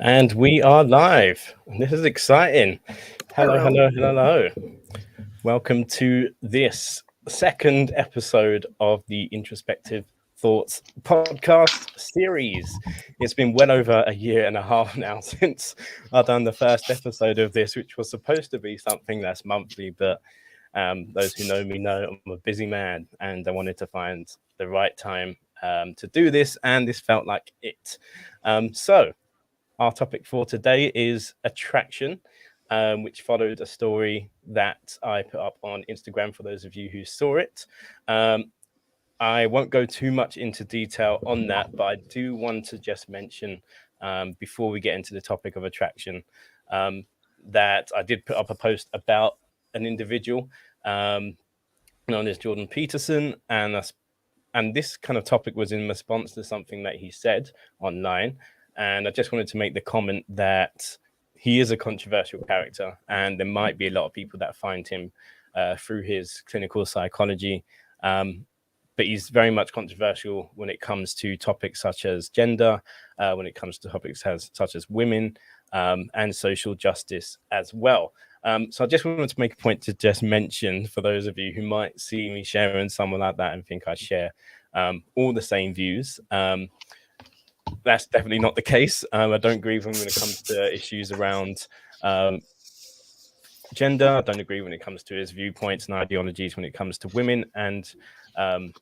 And we are live. This is exciting. Hello. Welcome to this second episode of the Introspective Thoughts podcast series. It's been well over a year and a half now since I've done the first episode of this, which was supposed to be something that's monthly, but those who know me know I'm a busy man and I wanted to find the right time to do this, and this felt like it. So our topic for today is attraction, which followed a story that I put up on Instagram for those of you who saw it. I won't go too much into detail on that, but I do want to just mention before we get into the topic of attraction that I did put up a post about an individual known as Jordan Peterson, and this kind of topic was in response to something that he said online. And I just wanted to make the comment that he is a controversial character, and there might be a lot of people that find him through his clinical psychology. But he's very much controversial when it comes to topics such as gender, when it comes to topics such as women, and social justice as well. So I just wanted to make a point to just mention, for those of you who might see me sharing someone like that and think I share all the same views, that's definitely not the case. I don't agree with him when it comes to issues around gender. I don't agree when it comes to his viewpoints and ideologies when it comes to women and kind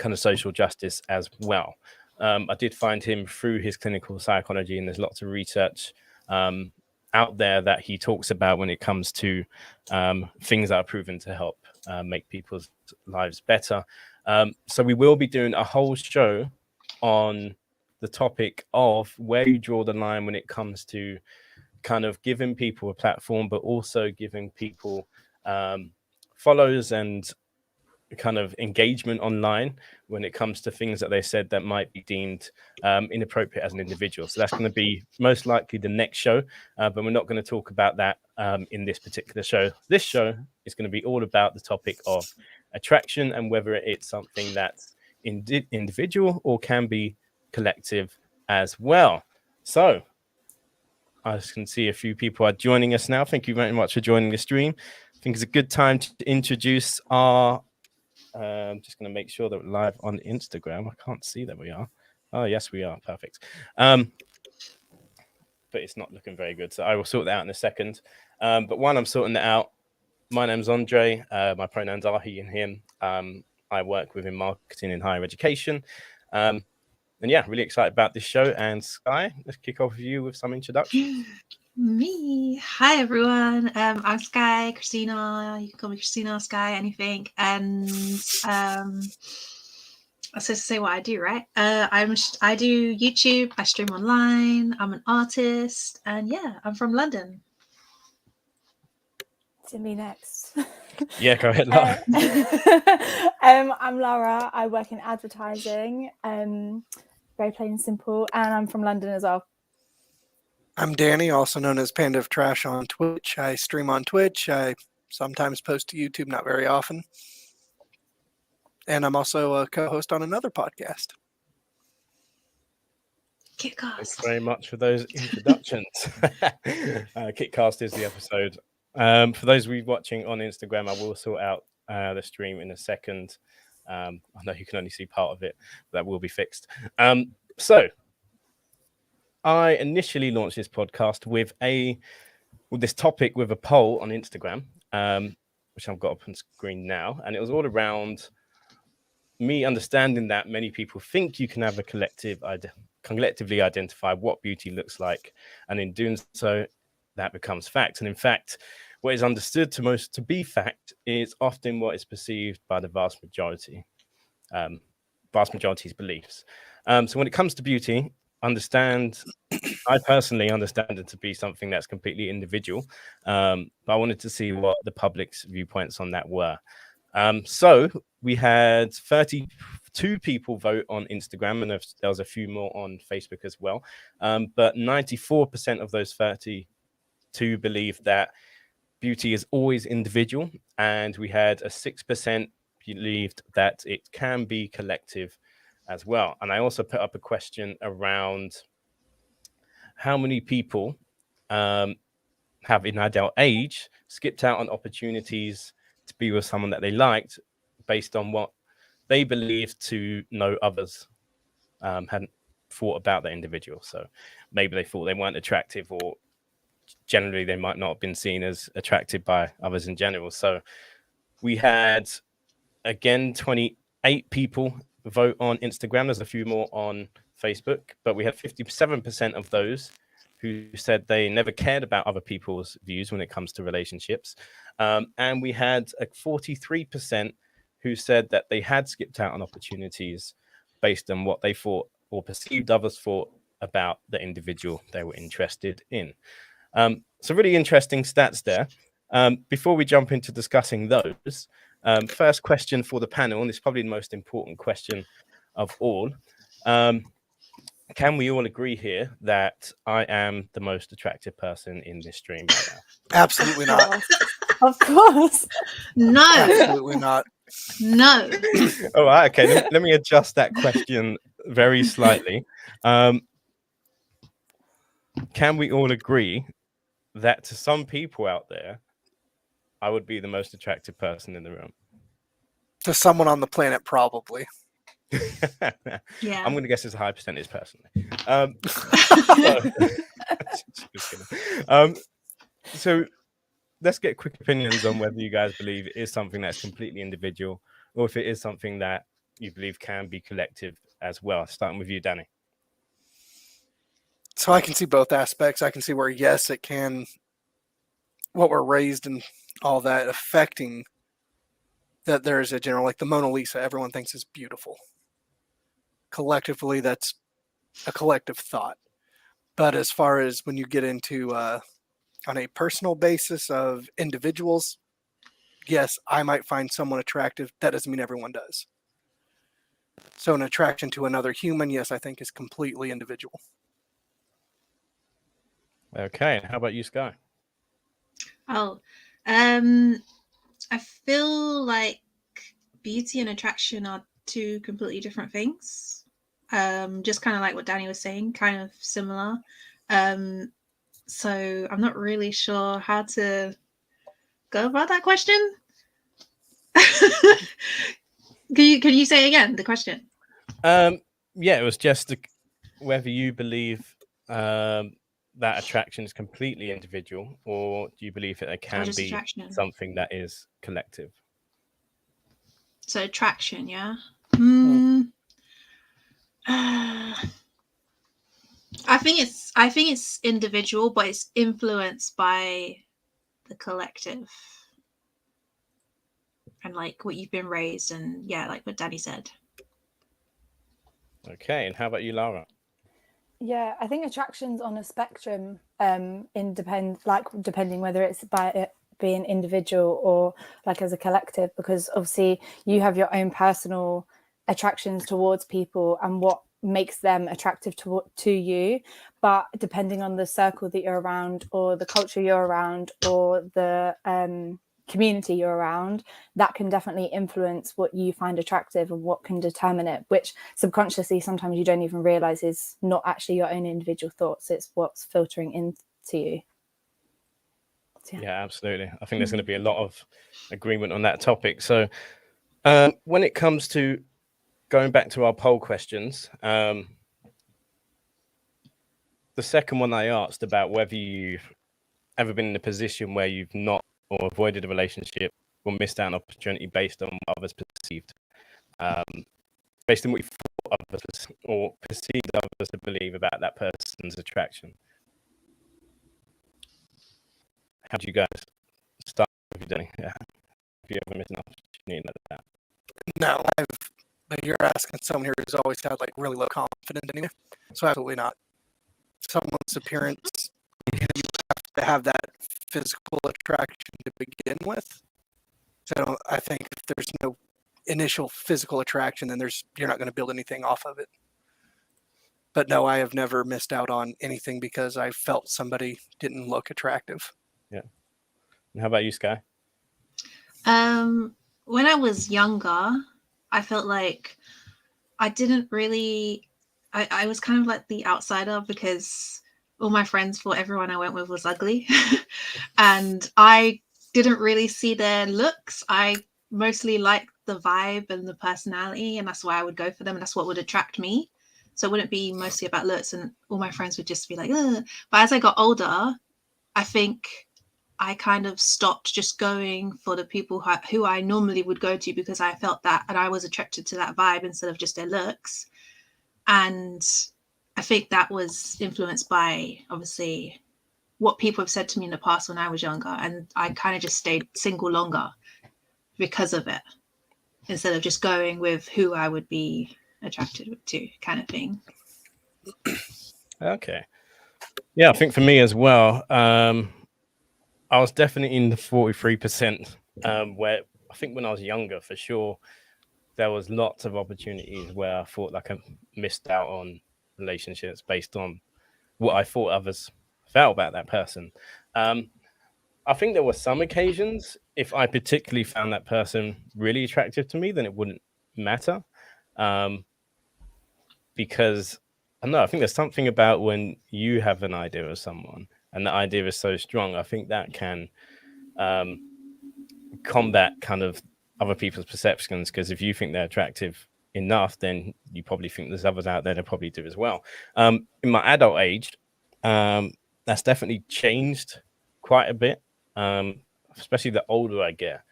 of social justice as well. I did find him through his clinical psychology, and there's lots of research out there that he talks about when it comes to things that are proven to help make people's lives better. So we will be doing a whole show on the topic of where you draw the line when it comes to kind of giving people a platform, but also giving people follows and kind of engagement online when it comes to things that they said that might be deemed inappropriate as an individual. So that's going to be most likely the next show, but we're not going to talk about that in this particular show. This show is going to be all about the topic of attraction and whether it's something that's individual or can be collective as well. So I can see a few people are joining us now. Thank you very much for joining the stream. I think it's a good time to introduce our just going to make sure that we're live on Instagram. I can't see that we are. Oh, yes, we are. Perfect. But it's not looking very good. So I will sort that out in a second. But while I'm sorting that out, my name's Andre. My pronouns are he and him. I work within marketing in higher education. And yeah, really excited about this show. And Sky, let's kick off with you with some introduction. Me. Hi, everyone. I'm Sky, Christina. You can call me Christina, Sky, anything. And I'm supposed to say what I do, right? I do YouTube. I stream online. I'm an artist, and yeah, I'm from London. To me next. Yeah, go ahead, Lara. I'm Lara. I work in advertising. Very plain and simple, and I'm from London as well. I'm Danny, also known as Panda of Trash on Twitch. I stream on Twitch. I sometimes post to YouTube, not very often. And I'm also a co-host on another podcast. Kitcast. Thanks very much for those introductions. Kitcast is the episode. For those of you watching on Instagram, I will sort out the stream in a second. I know you can only see part of it, but that will be fixed. So I initially launched this podcast with this topic with a poll on Instagram, which I've got up on screen now, and it was all around me understanding that many people think you can have a collectively identify what beauty looks like, and in doing so, that becomes fact. And in fact, what is understood to be fact is often what is perceived by the vast majority's beliefs. So when it comes to beauty, I personally understand it to be something that's completely individual, but I wanted to see what the public's viewpoints on that were. So we had 32 people vote on Instagram, and there was a few more on Facebook as well. But 94% of those 32 believe that beauty is always individual, and we had a 6% believed that it can be collective as well. And I also put up a question around how many people have in adult age skipped out on opportunities to be with someone that they liked based on what they believed to know others hadn't thought about the individual. So maybe they thought they weren't attractive, or generally they might not have been seen as attracted by others in general. So we had, again, 28 people vote on Instagram. There's a few more on Facebook, but we had 57% of those who said they never cared about other people's views when it comes to relationships. And we had a 43% who said that they had skipped out on opportunities based on what they thought or perceived others thought about the individual they were interested in. So really interesting stats there. Before we jump into discussing those, first question for the panel, and it's probably the most important question of all. Can we all agree here that I am the most attractive person in this stream right now? Absolutely not. Of course. No, Absolutely not. no. All right, okay. Let me adjust that question very slightly. Can we all agree that to some people out there, I would be the most attractive person in the room? To someone on the planet, probably. Yeah. I'm going to guess it's a high percentage personally. So let's get quick opinions on whether you guys believe it is something that's completely individual, or if it is something that you believe can be collective as well. Starting with you, Danny. So I can see both aspects. I can see where, yes, it can, what we're raised and all that affecting that there's a general, like the Mona Lisa, everyone thinks is beautiful. Collectively, that's a collective thought. But as far as when you get into on a personal basis of individuals, yes, I might find someone attractive. That doesn't mean everyone does. So an attraction to another human, yes, I think is completely individual. Okay, how about you, Sky? Oh, I feel like beauty and attraction are two completely different things. Just kind of like what Danny was saying, kind of similar. So I'm not really sure how to go about that question. Can you say again the question? Yeah, it was just whether you believe that attraction is completely individual, or do you believe that there can be something that is collective? So attraction, yeah. I think it's individual, but it's influenced by the collective, and like what you've been raised, and yeah, like what Danny said. Okay, and how about you, Lara? Yeah, I think attraction's on a spectrum, depending whether it's by it being individual or like as a collective, because obviously you have your own personal attractions towards people and what makes them attractive to you, but depending on the circle that you're around, or the culture you're around, or the community you're around, that can definitely influence what you find attractive and what can determine it, which subconsciously sometimes you don't even realize is not actually your own individual thoughts, it's what's filtering into you. Yeah, absolutely. I think there's going to be a lot of agreement on that topic. So when it comes to going back to our poll questions, the second one I asked about whether you've ever been in a position where you've not or avoided a relationship or missed out on an opportunity based on what others perceived, based on what you thought others or perceived others to believe about that person's attraction. How do you guys start with you, Danny? Yeah. Have you ever missed an opportunity like that? No, but you're asking someone here who's always had like really low confidence in you. So absolutely not. Someone's appearance, you have to have that physical attraction to begin with. So I think if there's no initial physical attraction, then you're not going to build anything off of it. But no, I have never missed out on anything because I felt somebody didn't look attractive. Yeah. And how about you, Sky? When I was younger, I felt like I didn't really, I was kind of like the outsider because all my friends thought everyone I went with was ugly. And I didn't really see their looks. I mostly liked the vibe and the personality, and that's why I would go for them, and that's what would attract me. So it wouldn't be mostly about looks, and all my friends would just be like, ugh. But as I got older, I think I kind of stopped just going for the people who I normally would go to, because I felt that, and I was attracted to that vibe instead of just their looks. And I think that was influenced by, obviously, what people have said to me in the past when I was younger. And I kind of just stayed single longer because of it, instead of just going with who I would be attracted to, kind of thing. Okay. Yeah, I think for me as well, I was definitely in the 43%, where I think when I was younger, for sure, there was lots of opportunities where I thought like I missed out on relationships based on what I thought others felt about that person. I think there were some occasions, if I particularly found that person really attractive to me, then it wouldn't matter. Because I don't know, I think there's something about when you have an idea of someone and the idea is so strong, I think that can combat kind of other people's perceptions, because if you think they're attractive enough, then you probably think there's others out there that probably do as well. In my adult age, that's definitely changed quite a bit, especially the older I get.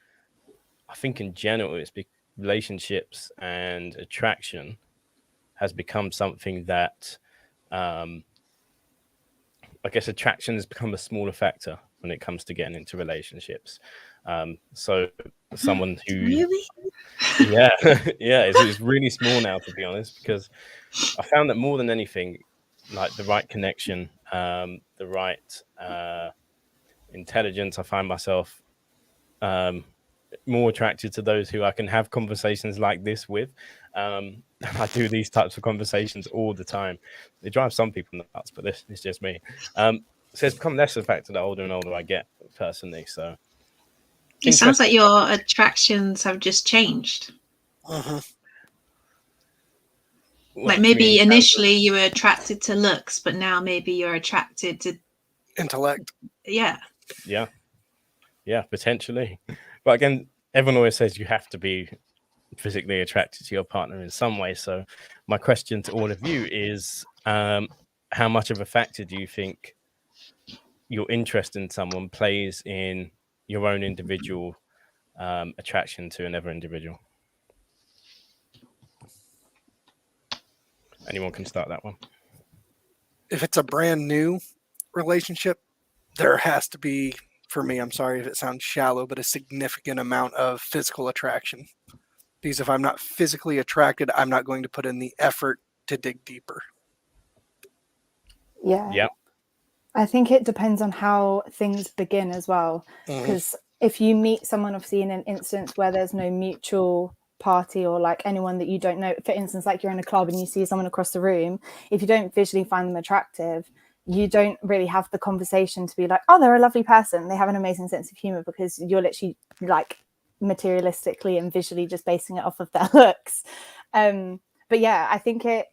I think in general, it's relationships and attraction has become something that I guess attraction has become a smaller factor when it comes to getting into relationships. So someone who Really? yeah it's really small now, to be honest, because I found that more than anything, like the right connection, the right intelligence, I find myself more attracted to those who I can have conversations like this with. I do these types of conversations all the time. They drive some people nuts, but this is just me. So it's become less of a factor the older and older I get, personally. So it sounds like your attractions have just changed. Like maybe initially you were attracted to looks, but now maybe you're attracted to intellect. Yeah, potentially. But again, everyone always says you have to be physically attracted to your partner in some way. So my question to all of you is, how much of a factor do you think your interest in someone plays in your own individual attraction to another individual? Anyone can start that one. If it's a brand new relationship, there has to be, for me, I'm sorry if it sounds shallow, but a significant amount of physical attraction. Because if I'm not physically attracted, I'm not going to put in the effort to dig deeper. Yeah. I think it depends on how things begin as well. Because if you meet someone, obviously, in an instance where there's no mutual party or like anyone that you don't know, for instance, like you're in a club and you see someone across the room, if you don't visually find them attractive, you don't really have the conversation to be like, oh, they're a lovely person, they have an amazing sense of humor, because you're literally like materialistically and visually just basing it off of their looks. But yeah, I think it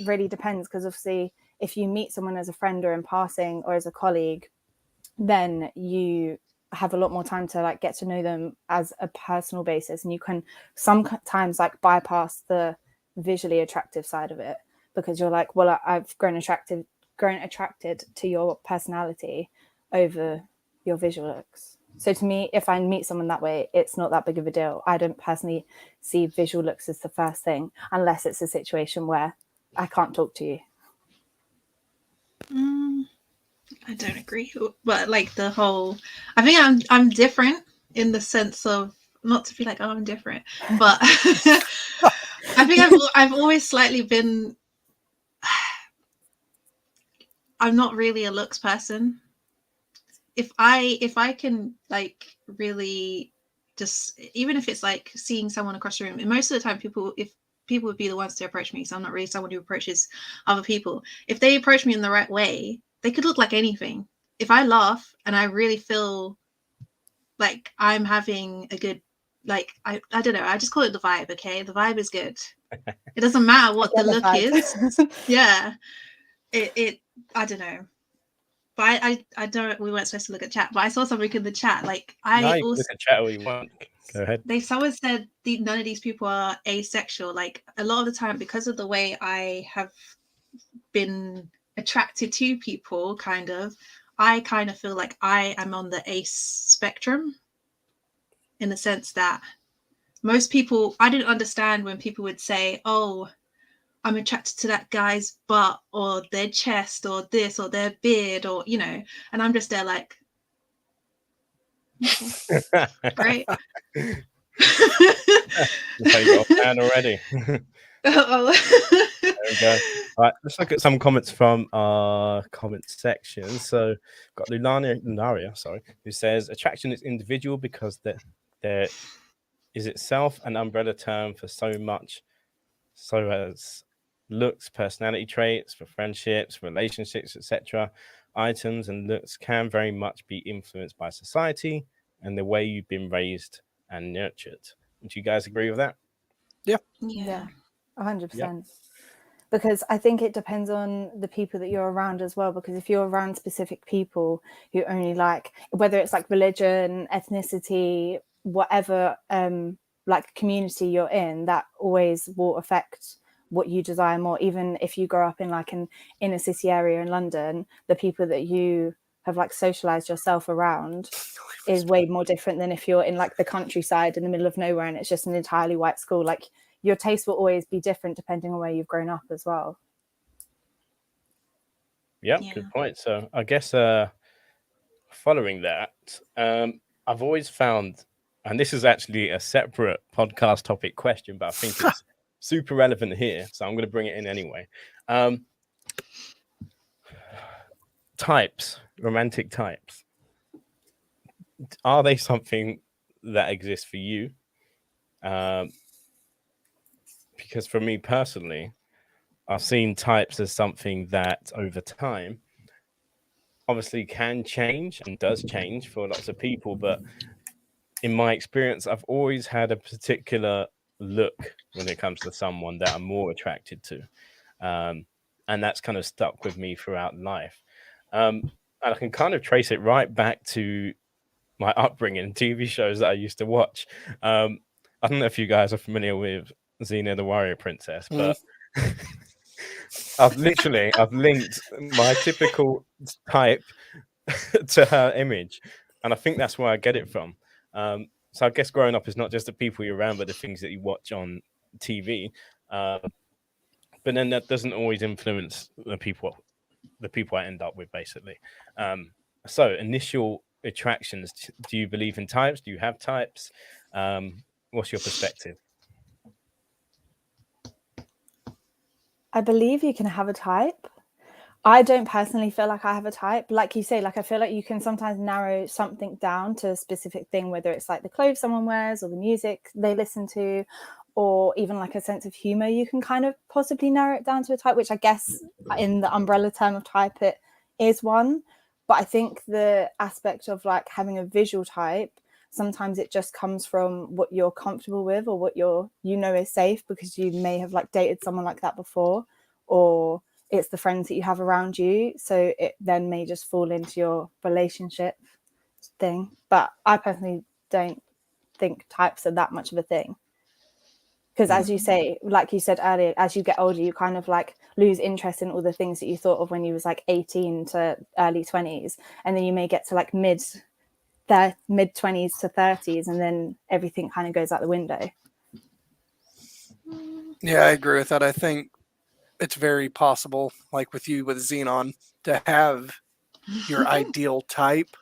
really depends, because obviously if you meet someone as a friend or in passing or as a colleague, then you have a lot more time to like get to know them as a personal basis, and you can sometimes like bypass the visually attractive side of it, because you're like, well, I've grown attracted to your personality over your visual looks. So to me, if I meet someone that way, it's not that big of a deal. I don't personally see visual looks as the first thing, unless it's a situation where I can't talk to you. I don't agree, but like the whole, I think I'm different in the sense of, not to be like, oh, I'm different, but I think I've always slightly been, I'm not really a looks person. If I can like really just, even if it's like seeing someone across the room, and most of the time people would be the ones to approach me, so I'm not really someone who approaches other people. If they approach me in the right way, they could look like anything. If I laugh and I really feel like I'm having a good, like, I don't know, I just call it the vibe, okay? The vibe is good. It doesn't matter what the look is. Yeah. It I don't know. but I don't. We weren't supposed to look at chat, but I saw something in the chat. Like No, I you can also, look at chat all you want. Go ahead. someone said none of these people are asexual. Like a lot of the time, because of the way I have been attracted to people, I kind of feel like I am on the ace spectrum, in the sense that most people, I didn't understand when people would say, "Oh, I'm attracted to that guy's butt or their chest or this or their beard," or and I'm just there like, okay, great. So you got a fan already. Oh. There we go. All right, let's look at some comments from our comment section. So, got Lunaria, who says attraction is individual because there is itself an umbrella term for so much, so as looks, personality traits, for friendships, relationships, etc. Items and looks can very much be influenced by society and the way you've been raised and nurtured. Would you guys agree with that? Yeah. 100%. Because I think it depends on the people that you're around as well. Because if you're around specific people who only like, whether it's like religion, ethnicity, whatever, like community you're in, that always will affect what you desire more. Even if you grow up in like an inner city area in London, the people that you have like socialized yourself around is way more different than if you're in like the countryside in the middle of nowhere and it's just an entirely white school. Like your taste will always be different depending on where you've grown up as well. Yeah, good point. So I guess following that, I've always found, and this is actually a separate podcast topic question, but I think it's super relevant here, so I'm going to bring it in anyway. Types, romantic types. Are they something that exists for you? Because for me personally, I've seen types as something that over time obviously can change and does change for lots of people. But in my experience, I've always had a particular look when it comes to someone that I'm more attracted to. And that's kind of stuck with me throughout life. And I can kind of trace it right back to my upbringing, TV shows that I used to watch. I don't know if you guys are familiar with Xena the Warrior Princess, but I've linked my typical type to her image, and I think that's where I get it from. So I guess growing up is not just the people you're around, but the things that you watch on TV. But then that doesn't always influence the people I end up with, basically. So initial attractions. Do you believe in types? Do you have types? What's your perspective? I believe you can have a type. I don't personally feel like I have a type. Like you say, like I feel like you can sometimes narrow something down to a specific thing, whether it's like the clothes someone wears or the music they listen to, or even like a sense of humor. You can kind of possibly narrow it down to a type, which I guess in the umbrella term of type, it is one. But I think the aspect of like having a visual type, sometimes it just comes from what you're comfortable with or what is safe, because you may have like dated someone like that before, or it's the friends that you have around you. So it then may just fall into your relationship thing. But I personally don't think types are that much of a thing. Because as you say, like you said earlier, as you get older, you kind of like lose interest in all the things that you thought of when you was like 18 to early 20s. And then you may get to like mid 20s to 30s, and then everything kind of goes out the window. Yeah, I agree with that. I think it's very possible, like with you with Xenon, to have your ideal type,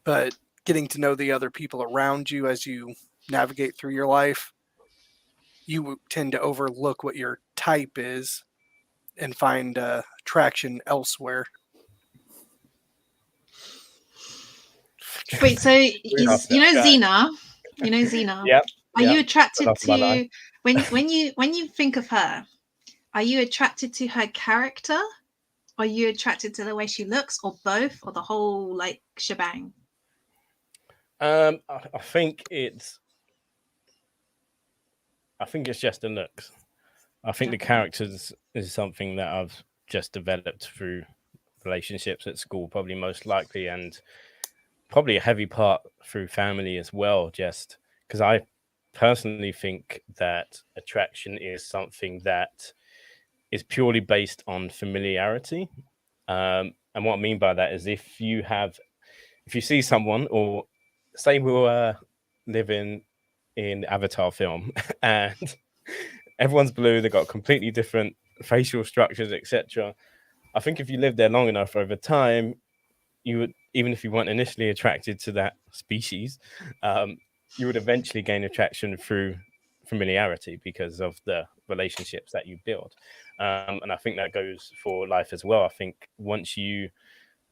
but getting to know the other people around you as you navigate through your life, you tend to overlook what your type is and find attraction elsewhere. Wait, so Xena, Yeah. Are you attracted That's my life. to when you think of her? Are you attracted to her character? Are you attracted to the way she looks, or both, or the whole like shebang? I think it's just the looks. I think the characters is something that I've just developed through relationships at school, probably most likely, and probably a heavy part through family as well, just because I personally think that attraction is something that is purely based on familiarity. And what I mean by that is if you see someone, or say we were living in Avatar film and everyone's blue, they've got completely different facial structures, etc. I think if you live there long enough over time, you would, even if you weren't initially attracted to that species, you would eventually gain attraction through familiarity because of the relationships that you build. And I think that goes for life as well. I think once you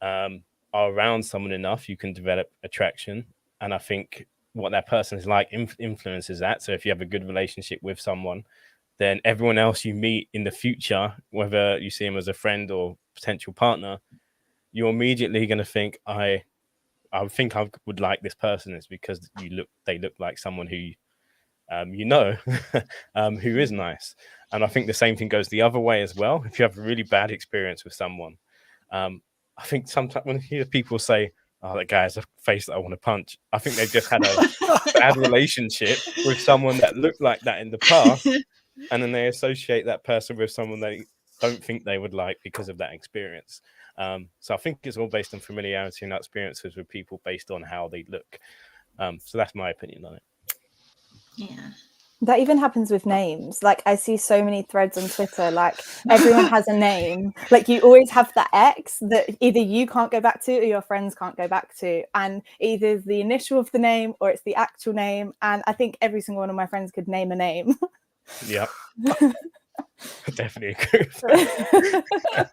are around someone enough, you can develop attraction. And I think what that person is like influences that. So if you have a good relationship with someone, then everyone else you meet in the future, whether you see him as a friend or potential partner, you're immediately going to think, I think I would like this person, is because they look like someone who who is nice. And I think the same thing goes the other way as well. If you have a really bad experience with someone, I think sometimes when you hear people say, "Oh, that guy has a face that I want to punch," I think they've just had a bad relationship with someone that looked like that in the past, and then they associate that person with someone they don't think they would like because of that experience. So I think it's all based on familiarity and experiences with people based on how they look. So that's my opinion on it. Yeah. That even happens with names. Like I see so many threads on Twitter, like everyone has a name. Like you always have that X that either you can't go back to or your friends can't go back to. And either the initial of the name or it's the actual name. And I think every single one of my friends could name a name. Yeah. I definitely agree with that.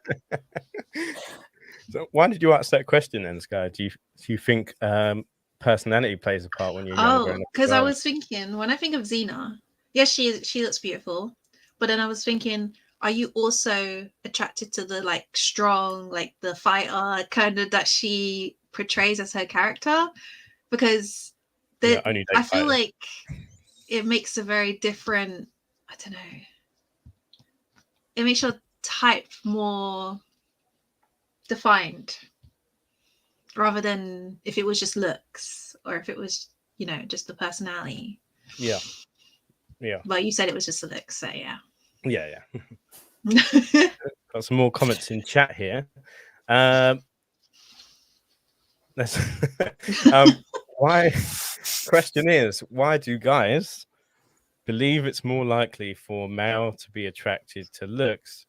So why did you ask that question then, Sky? Do you think personality plays a part when you're younger? Oh, because I was thinking, when I think of Xena, yes, she looks beautiful, but then I was thinking, are you also attracted to the like strong, like the fighter kind of that she portrays as her character? Because I feel like it makes a very different, I don't know, it makes your type more defined rather than if it was just looks or if it was, just the personality. Yeah. But you said it was just the looks, so yeah. Yeah. Got some more comments in chat here. Question is, why do guys believe it's more likely for a male to be attracted to looks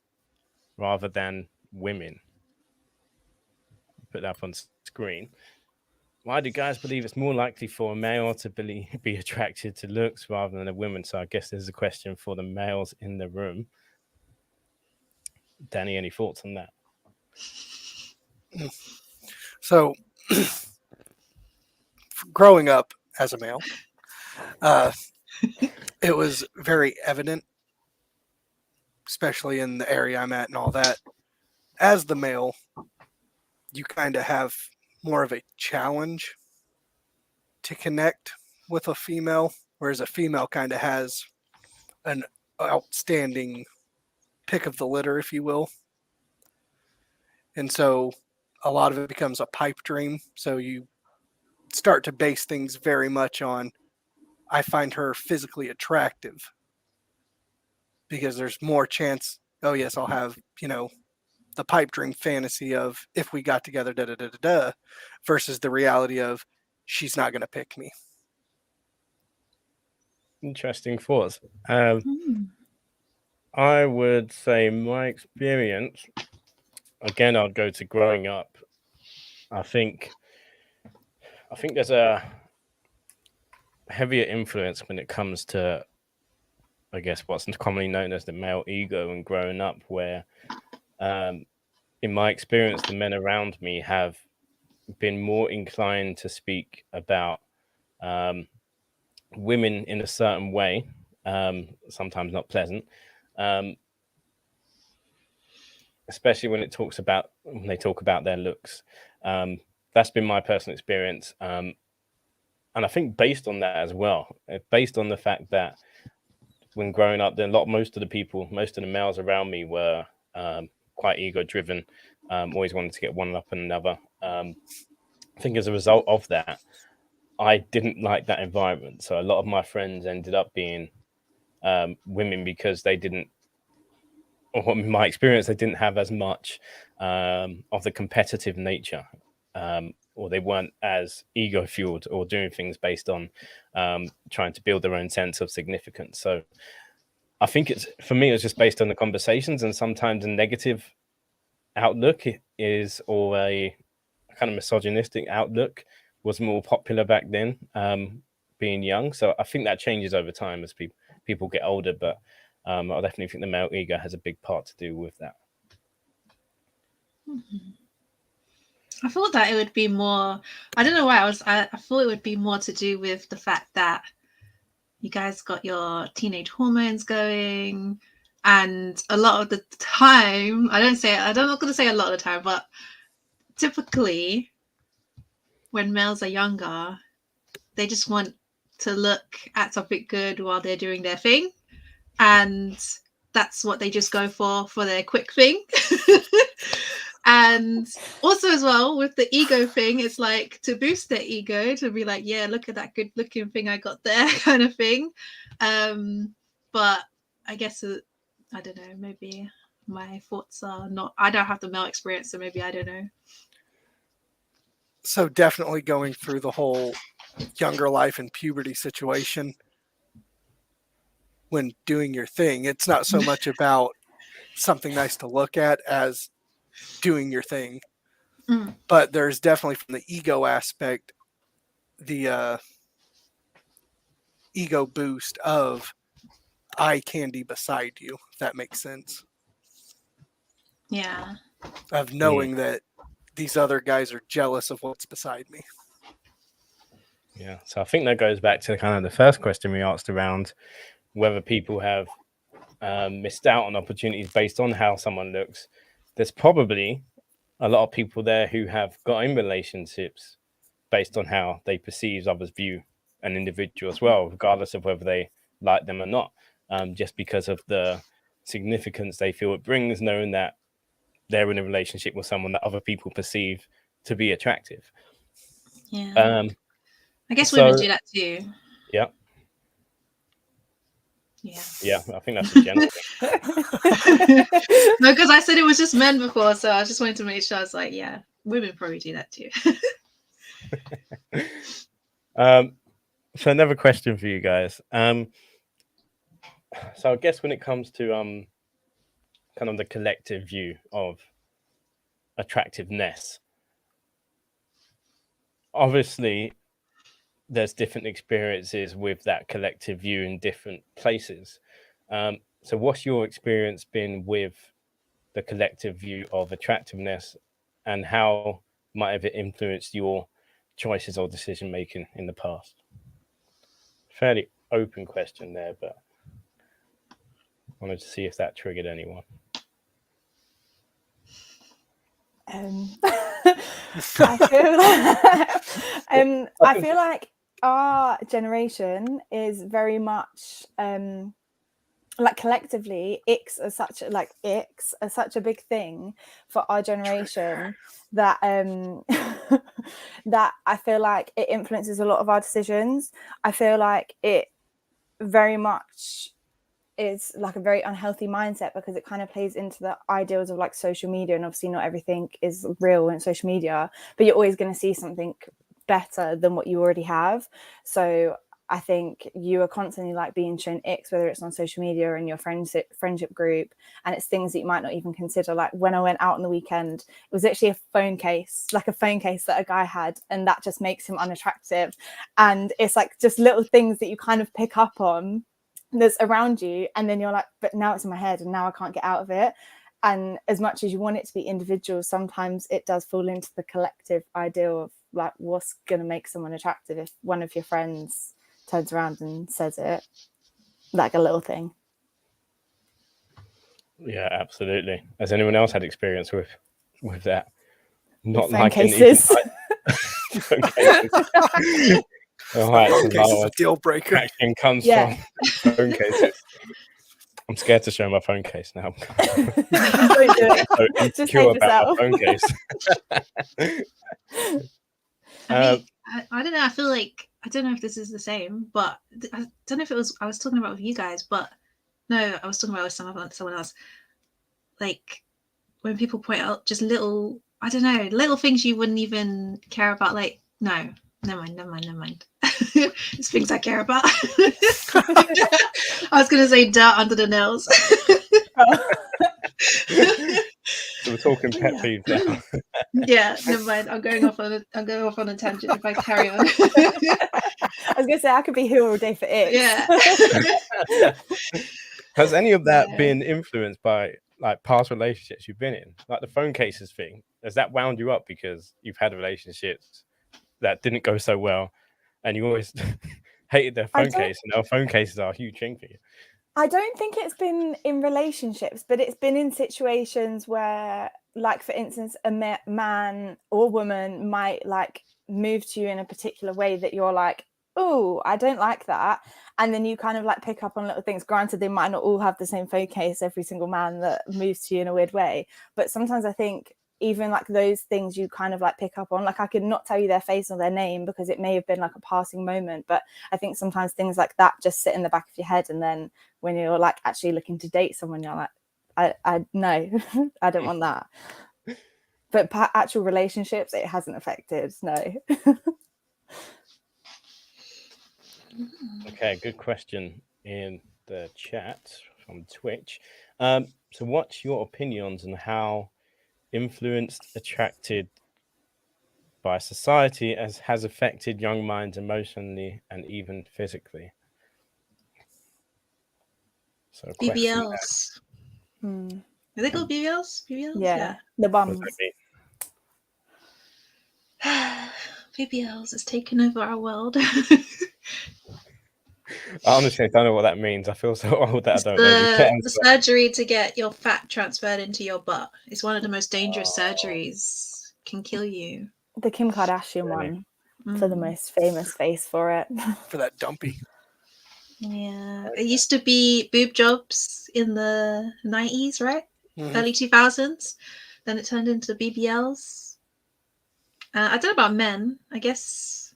rather than women? Put that up on screen. Why do guys believe it's more likely for a male to be attracted to looks rather than a woman? So I guess there's a question for the males in the room. Danny, any thoughts on that? So, growing up as a male, it was very evident, especially in the area I'm at and all that. As the male, you kind of have more of a challenge to connect with a female, whereas a female kind of has an outstanding pick of the litter, if you will. And so a lot of it becomes a pipe dream. So you start to base things very much on, I find her physically attractive, because there's more chance, oh yes, I'll have, the pipe dream fantasy of if we got together, versus the reality of she's not going to pick me. Interesting thoughts. I would say my experience, again, I'd go to growing up. I think there's a heavier influence when it comes to, I guess, what's commonly known as the male ego and growing up, where in my experience, the men around me have been more inclined to speak about women in a certain way, sometimes not pleasant, especially when they talk about their looks. That's been my personal experience. And I think based on that as well, based on the fact that when growing up, most of the males around me were quite ego driven. always wanted to get one up on another. I think as a result of that, I didn't like that environment. So a lot of my friends ended up being women because they didn't, or in my experience, they didn't have as much of the competitive nature, or they weren't as ego fueled or doing things based on trying to build their own sense of significance. So I think for me, it's just based on the conversations, and sometimes a negative outlook is, or a kind of misogynistic outlook was more popular back then, being young. So I think that changes over time as people get older, but I definitely think the male ego has a big part to do with that. I thought that it would be more, I don't know why I thought it would be more to do with the fact that you guys got your teenage hormones going, and a lot of the time, I'm not going to say a lot of the time, but typically when males are younger, they just want to look at something good while they're doing their thing, and that's what they just go for their quick thing. And also as well with the ego thing, it's like to boost their ego, to be like, yeah, look at that good looking thing I got there, kind of thing. But I guess I don't know, maybe my thoughts are not, I don't have the male experience, so maybe I don't know. So definitely going through the whole younger life and puberty situation when doing your thing, it's not so much about something nice to look at as doing your thing. But there's definitely, from the ego aspect, the ego boost of eye candy beside you, if that makes sense. Yeah. Of knowing that these other guys are jealous of what's beside me. Yeah, so I think that goes back to kind of the first question we asked around whether people have missed out on opportunities based on how someone looks. There's probably a lot of people there who have got in relationships based on how they perceive others view an individual as well, regardless of whether they like them or not, just because of the significance they feel it brings, knowing that they're in a relationship with someone that other people perceive to be attractive. Yeah. I guess women do that too. Yeah. Yeah, I think that's a general thing. No, because I said it was just men before, so I just wanted to make sure. I was like, yeah, women probably do that too. So another question for you guys. So I guess when it comes to kind of the collective view of attractiveness, obviously there's different experiences with that collective view in different places. So what's your experience been with the collective view of attractiveness, and how might have it influenced your choices or decision making in the past? Fairly open question there, but wanted to see if that triggered anyone. I feel like our generation is very much like collectively icks are such a big thing for our generation that that I feel like it influences a lot of our decisions. I feel like it very much is like a very unhealthy mindset, because it kind of plays into the ideals of like social media, and obviously not everything is real in social media, but you're always going to see something better than what you already have. So I think you are constantly like being shown icks, whether it's on social media or in your friendship group, and it's things that you might not even consider. Like when I went out on the weekend, it was actually a phone case that a guy had, and that just makes him unattractive. And it's like just little things that you kind of pick up on that's around you, and then you're like, but now it's in my head and now I can't get out of it. And as much as you want it to be individual, sometimes it does fall into the collective ideal of like what's going to make someone attractive. If one of your friends turns around and says it, like a little thing. Yeah, absolutely. Has anyone else had experience with that? Not phone like cases. Phone cases. All right, Phone case is a deal breaker. Action comes Yeah. from phone cases. I'm scared to show my phone case now. Don't do it. So Just insecure save about yourself. my phone case. I mean, I don't know. I feel like I don't know if this is the same, but I don't know if it was. I was talking about with you guys, but no, I was talking about with someone else. Like when people point out just little, I don't know, little things you wouldn't even care about. Like no, never mind. It's things I care about. I was gonna say dirt under the nails. So we're talking pet peeves now. Yeah, never mind. I'm going off on a tangent if I carry on. I was gonna say I could be here all day for it. Yeah. Has any of that Yeah. been influenced by like past relationships you've been in? Like the phone cases thing, has that wound you up because you've had relationships that didn't go so well and you always hated their phone case, and now phone cases are a huge thing for you? I don't think it's been in relationships, but it's been in situations where, like, for instance, a man or woman might like move to you in a particular way that you're like, oh, I don't like that. And then you kind of like pick up on little things. Granted, they might not all have the same phone case, every single man that moves to you in a weird way. But sometimes I think even like those things you kind of like pick up on, like I could not tell you their face or their name because it may have been like a passing moment. But I think sometimes things like that just sit in the back of your head. And then when you're like actually looking to date someone, you're like, I no, I don't want that. But actual relationships, it hasn't affected. No. Okay, good question in the chat from Twitch. So what's your opinions on how influenced, attracted by society has affected young minds emotionally and even physically? So BBLs. Are they called BBLs? Yeah, the bums. BBLs has taken over our world. Honestly, I don't know what that means. I feel so old that It's I don't know. the surgery to get your fat transferred into your butt. It's one of the most dangerous surgeries. Can kill you. The Kim Kardashian one for the most famous face for it. For that dumpy. Yeah, it used to be boob jobs in the 90s, right? Mhm. Early 2000s. Then it turned into BBLs. I don't know about men. I guess,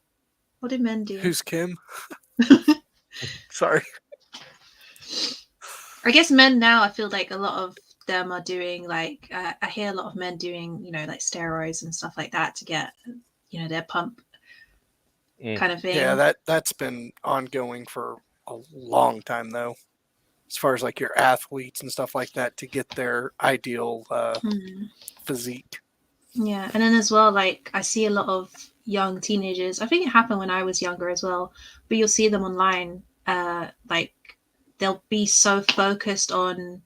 what do men do? Who's Kim? Sorry. I guess men now, I feel like a lot of them are doing like, I hear a lot of men doing, you know, like steroids and stuff like that to get, you know, their pump kind of thing. Yeah, that's been ongoing for a long time though. As far as like your athletes and stuff like that to get their ideal physique. Yeah, and then as well, like I see a lot of young teenagers. I think it happened when I was younger as well, but you'll see them online. Like they'll be so focused on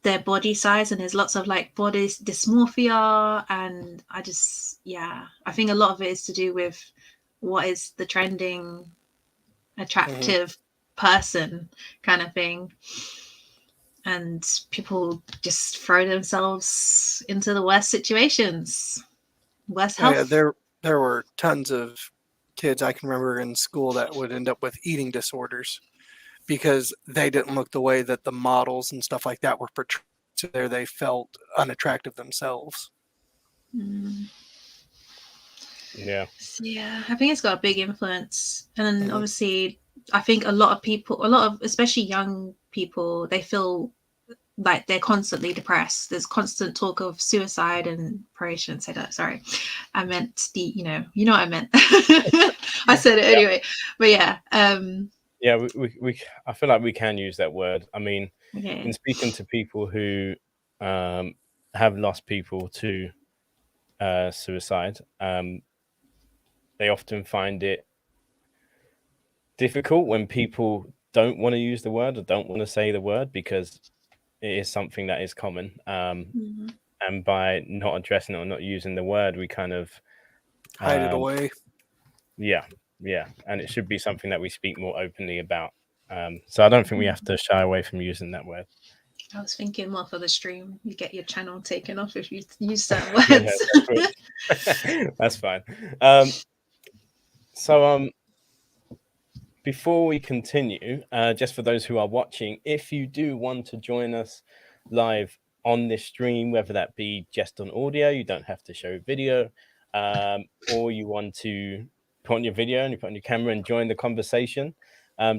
their body size, and there's lots of like body dysmorphia, and I think a lot of it is to do with what is the trending attractive person kind of thing. And people just throw themselves into the worst situations, worst health. Yeah, there were tons of kids I can remember in school that would end up with eating disorders because they didn't look the way that the models and stuff like that were portrayed. So there they felt unattractive themselves. Yeah. Yeah, I think it's got a big influence. And then obviously, I think a lot of, especially young people, they feel like they're constantly depressed. There's constant talk of suicide, and probably shouldn't say that. Sorry, I meant you know what I meant. I said it anyway, but yeah. Yeah, we I feel like we can use that word. I mean, Okay. in speaking to people who have lost people to suicide, they often find it difficult when people don't want to use the word or don't want to say the word because it is something that is common. And by not addressing it or not using the word, we kind of hide it away. Yeah. And it should be something that we speak more openly about. So I don't think we have to shy away from using that word. I was thinking more for the stream. You get your channel taken off if you use certain words. That's fine. So before we continue, just for those who are watching, if you do want to join us live on this stream, whether that be just on audio, you don't have to show video, or you want to put on your video and you put on your camera and join the conversation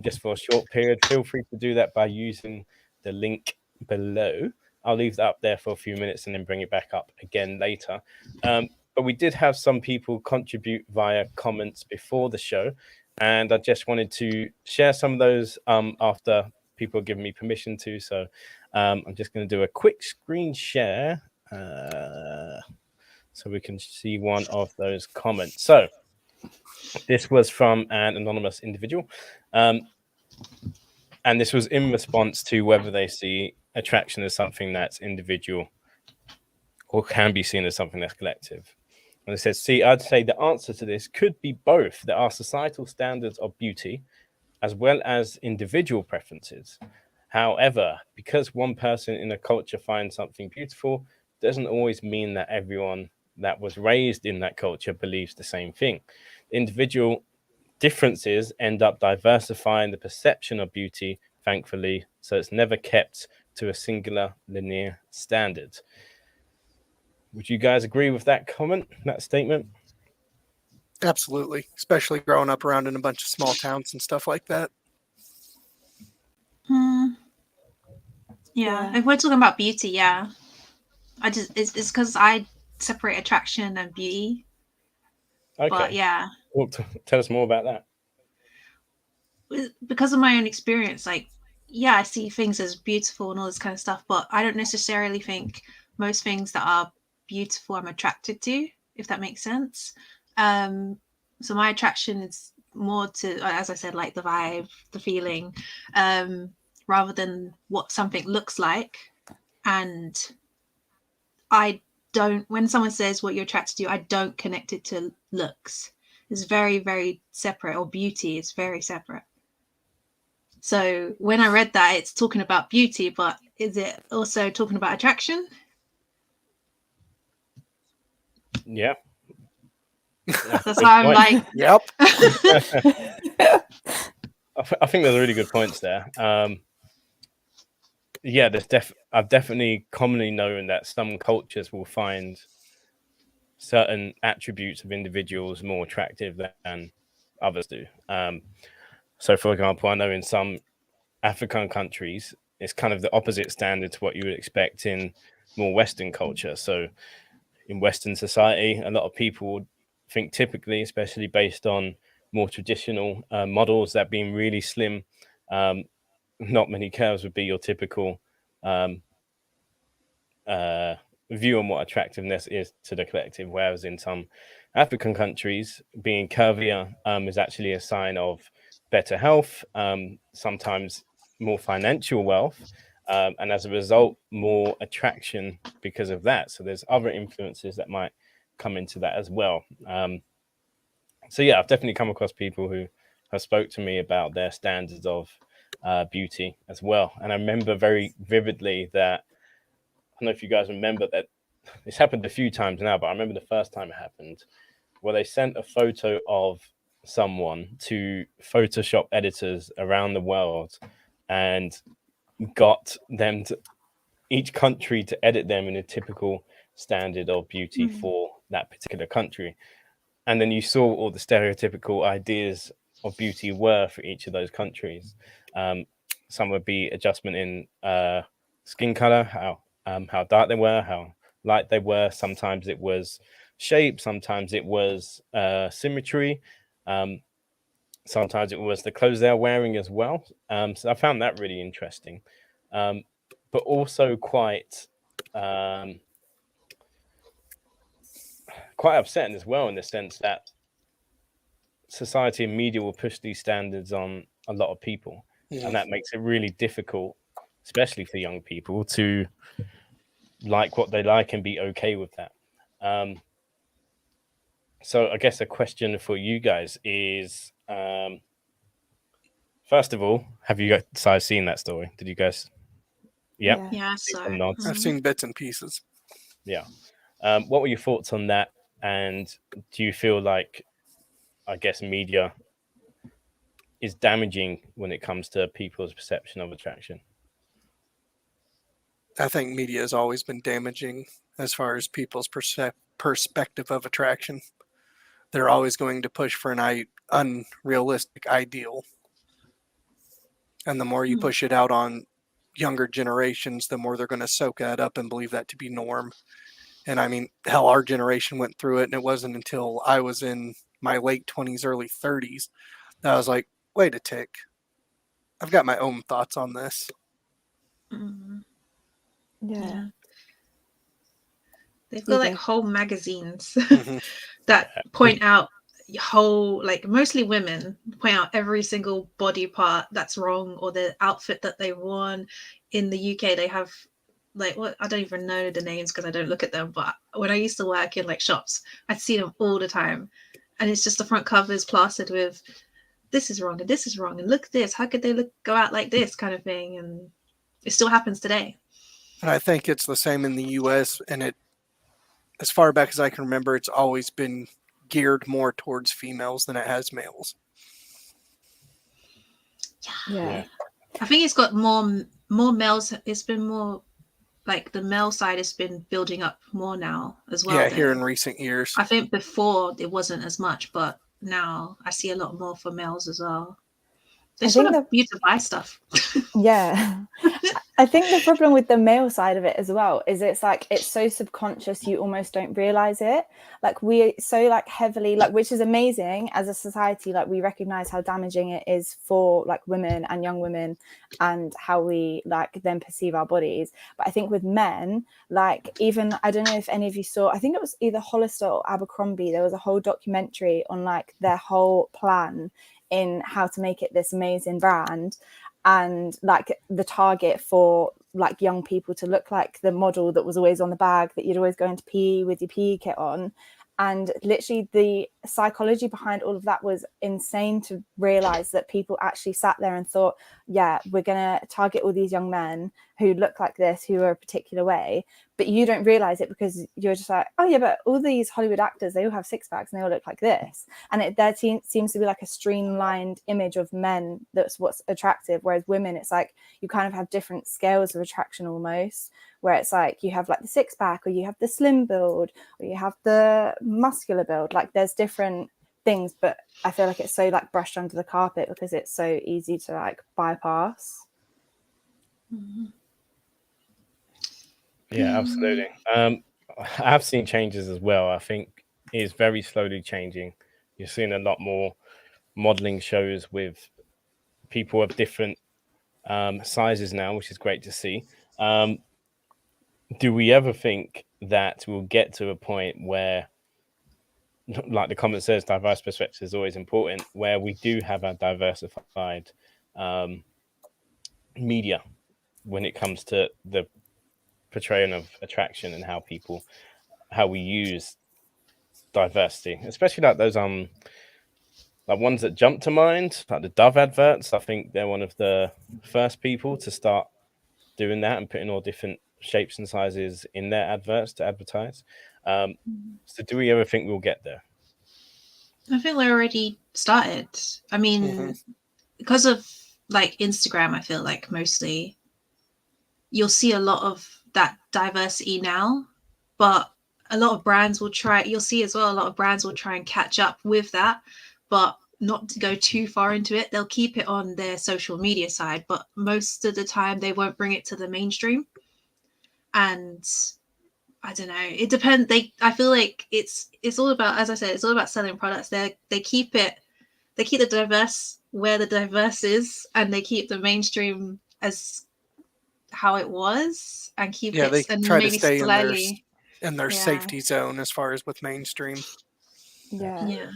just for a short period, feel free to do that by using the link below. I'll leave that up there for a few minutes and then bring it back up again later. But we did have some people contribute via comments before the show, and I just wanted to share some of those after people give me permission to. So I'm just going to do a quick screen share so we can see one of those comments. So this was from an anonymous individual, and this was in response to whether they see attraction as something that's individual or can be seen as something that's collective. And it says, see, I'd say the answer to this could be both. There are societal standards of beauty as well as individual preferences. However, because one person in a culture finds something beautiful, doesn't always mean that everyone that was raised in that culture believes the same thing. Individual differences end up diversifying the perception of beauty, thankfully, so it's never kept to a singular linear standard. Would you guys agree with that comment, that statement? Absolutely, especially growing up around in a bunch of small towns and stuff like that. Yeah, if we're talking about beauty, yeah, it's because I separate attraction and beauty. Okay. But yeah, Well, tell us more about that. Because of my own experience, like, yeah, I see things as beautiful and all this kind of stuff, but I don't necessarily think most things that are beautiful I'm attracted to, if that makes sense. So my attraction is more to, as I said, like the vibe, the feeling, rather than what something looks like. And I don't, when someone says what you're attracted to, I don't connect it to looks. It's very, very separate, or beauty is very separate. So when I read that, it's talking about beauty, but is it also talking about attraction? Yeah. That's why I'm like, Yep. I think there's really good points there. Yeah, I've definitely commonly known that some cultures will find certain attributes of individuals more attractive than others do. So, for example, I know in some African countries, it's kind of the opposite standard to what you would expect in more Western culture. So, in Western society, a lot of people would think typically, especially based on more traditional models, that being really slim, not many curves would be your typical view on what attractiveness is to the collective. Whereas in some African countries, being curvier is actually a sign of better health, sometimes more financial wealth, and as a result, more attraction because of that. So there's other influences that might come into that as well. So yeah, I've definitely come across people who have spoke to me about their standards of beauty as well. And I remember very vividly that, I don't know if you guys remember that this happened a few times now, but I remember the first time it happened where they sent a photo of someone to Photoshop editors around the world and got them to each country to edit them in a typical standard of beauty for that particular country. And then you saw all the stereotypical ideas of beauty were for each of those countries. Some would be adjustment in skin color, how dark they were, how light they were. Sometimes it was shape, sometimes it was symmetry, sometimes it was the clothes they're wearing as well. So I found that really interesting, but also quite upsetting as well, in the sense that society and media will push these standards on a lot of people, and that makes it really difficult, especially for young people, to like what they like and be okay with that. So I guess a question for you guys is, first of all, have you guys seen that story? Did you guys? Yep. yeah, so Nods. I've seen bits and pieces. Yeah. What were your thoughts on that? And do you feel like, I guess, media is damaging when it comes to people's perception of attraction? I think media has always been damaging as far as people's perspective of attraction. They're always going to push for an unrealistic ideal. And the more you push it out on younger generations, the more they're going to soak that up and believe that to be norm. And I mean, hell, our generation went through it, and it wasn't until I was in my late 20s, early 30s that I was like, wait a tick. I've got my own thoughts on this. Mhm. Yeah. They've got like Okay. whole magazines Mhm. that point out whole, like mostly women point out every single body part that's wrong, or the outfit that they worn. In the UK, they have like, what, I don't even know the names because I don't look at them, but when I used to work in like shops, I'd see them all the time, and it's just the front covers plastered with this is wrong and this is wrong and look at this, how could they go out like this kind of thing. And it still happens today. And I think it's the same in the US, and it, as far back as I can remember, it's always been geared more towards females than it has males. Yeah. I think it's got more males. It's been more like the male side has been building up more now as well. Yeah, though. here in recent years. I think before it wasn't as much, but now I see a lot more for males as well. They I just think want you to buy stuff. Yeah. I think the problem with the male side of it as well is it's like it's so subconscious you almost don't realize it. Like we so like heavily, like, which is amazing as a society, like we recognize how damaging it is for like women and young women and how we like then perceive our bodies. But I think with men, like, even I don't know if any of you saw, I think it was either Hollister or Abercrombie, there was a whole documentary on like their whole plan in how to make it this amazing brand, and like the target for like young people to look like the model that was always on the bag that you'd always go into PE with your PE kit on. And literally the psychology behind all of that was insane, to realize that people actually sat there and thought, yeah, we're going to target all these young men who look like this, who are a particular way. But you don't realize it because you're just like, oh yeah, but all these Hollywood actors, they all have six packs and they all look like this. And there seems to be like a streamlined image of men that's what's attractive. Whereas women, it's like you kind of have different scales of attraction almost, where it's like you have like the six pack, or you have the slim build, or you have the muscular build. Like there's different things, but I feel like it's so like brushed under the carpet because it's so easy to like bypass. Yeah, absolutely. I've seen changes as well. I think it's very slowly changing. You're seeing a lot more modeling shows with people of different sizes now, which is great to see. Do we ever think that we'll get to a point where, like the comment says, diverse perspective is always important, where we do have a diversified media when it comes to the portrayal of attraction and how we use diversity, especially like those like ones that jump to mind, like the Dove adverts. I think they're one of the first people to start doing that and putting all different shapes and sizes in their adverts to advertise. So do we ever think we'll get there? I think we're already started. I mean, because of like Instagram, I feel like mostly you'll see a lot of that diversity now, but a lot of brands will try, you'll see as well, a lot of brands will try and catch up with that, but not to go too far into it. They'll keep it on their social media side, but most of the time they won't bring it to the mainstream. And I don't know, it depends. I feel like it's all about, as I said, it's all about selling products. They keep the diverse where the diverse is, and they keep the mainstream as how it was, and keep it, they and try to maybe stay slightly in their safety zone as far as with mainstream. Yeah.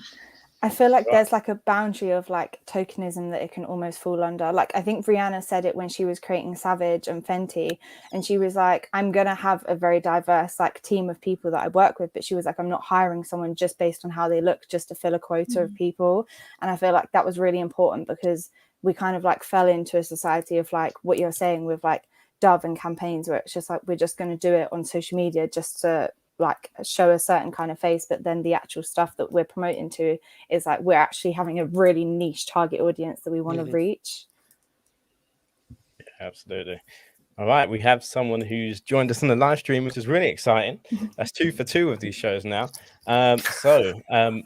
I feel like there's like a boundary of like tokenism that it can almost fall under. Like I think Rihanna said it when she was creating Savage and Fenty, and she was like, I'm gonna have a very diverse like team of people that I work with, but she was like, I'm not hiring someone just based on how they look just to fill a quota of people. And I feel like that was really important, because we kind of like fell into a society of like what you're saying with like Dove and campaigns, where it's just like we're just going to do it on social media just to like show a certain kind of face, but then the actual stuff that we're promoting to is like we're actually having a really niche target audience that we want to reach. Absolutely. All right, we have someone who's joined us on the live stream, which is really exciting. That's 2 for 2 of these shows now. I'll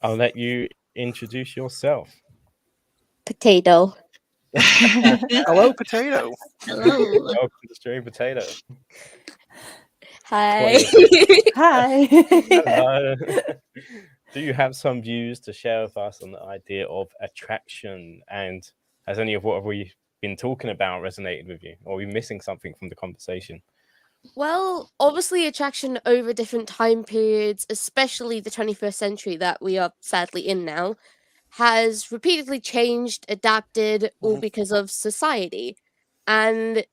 let you introduce yourself. Potato. Hello, Potato. Hello. Welcome to Stream Potato. Hi. Hi. Hello. Do you have some views to share with us on the idea of attraction? And has any of what we've been talking about resonated with you? Or are we missing something from the conversation? Well, obviously attraction over different time periods, especially the 21st century that we are sadly in now, has repeatedly changed, adapted, all because of society. And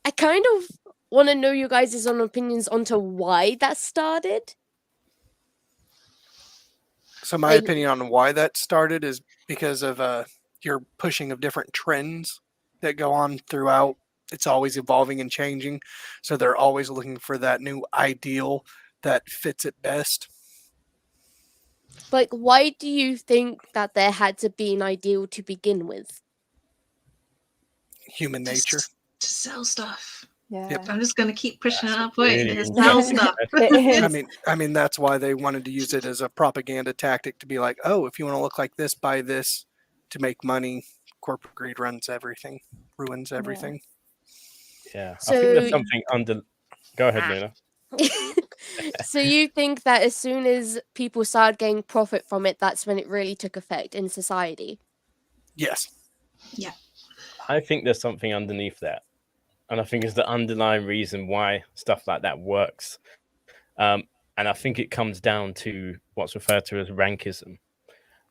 I kind of want to know you guys' own opinions onto why that started. So my opinion on why that started is because of your pushing of different trends that go on throughout. It's always evolving and changing. So they're always looking for that new ideal that fits it best. Like, why do you think that there had to be an ideal to begin with? Human nature. To sell stuff. Yeah. Yep. I'm just gonna keep pushing our point. really It's sell stuff. It is. I mean that's why they wanted to use it as a propaganda tactic to be like, oh, if you want to look like this, buy this to make money. Corporate greed runs everything, ruins everything. Yeah. I think there's So- something under. Go ahead, Luna. So you think that as soon as people started getting profit from it, that's when it really took effect in society? Yes. I think there's something underneath that. And I think it's the underlying reason why stuff like that works. And I think it comes down to what's referred to as rankism,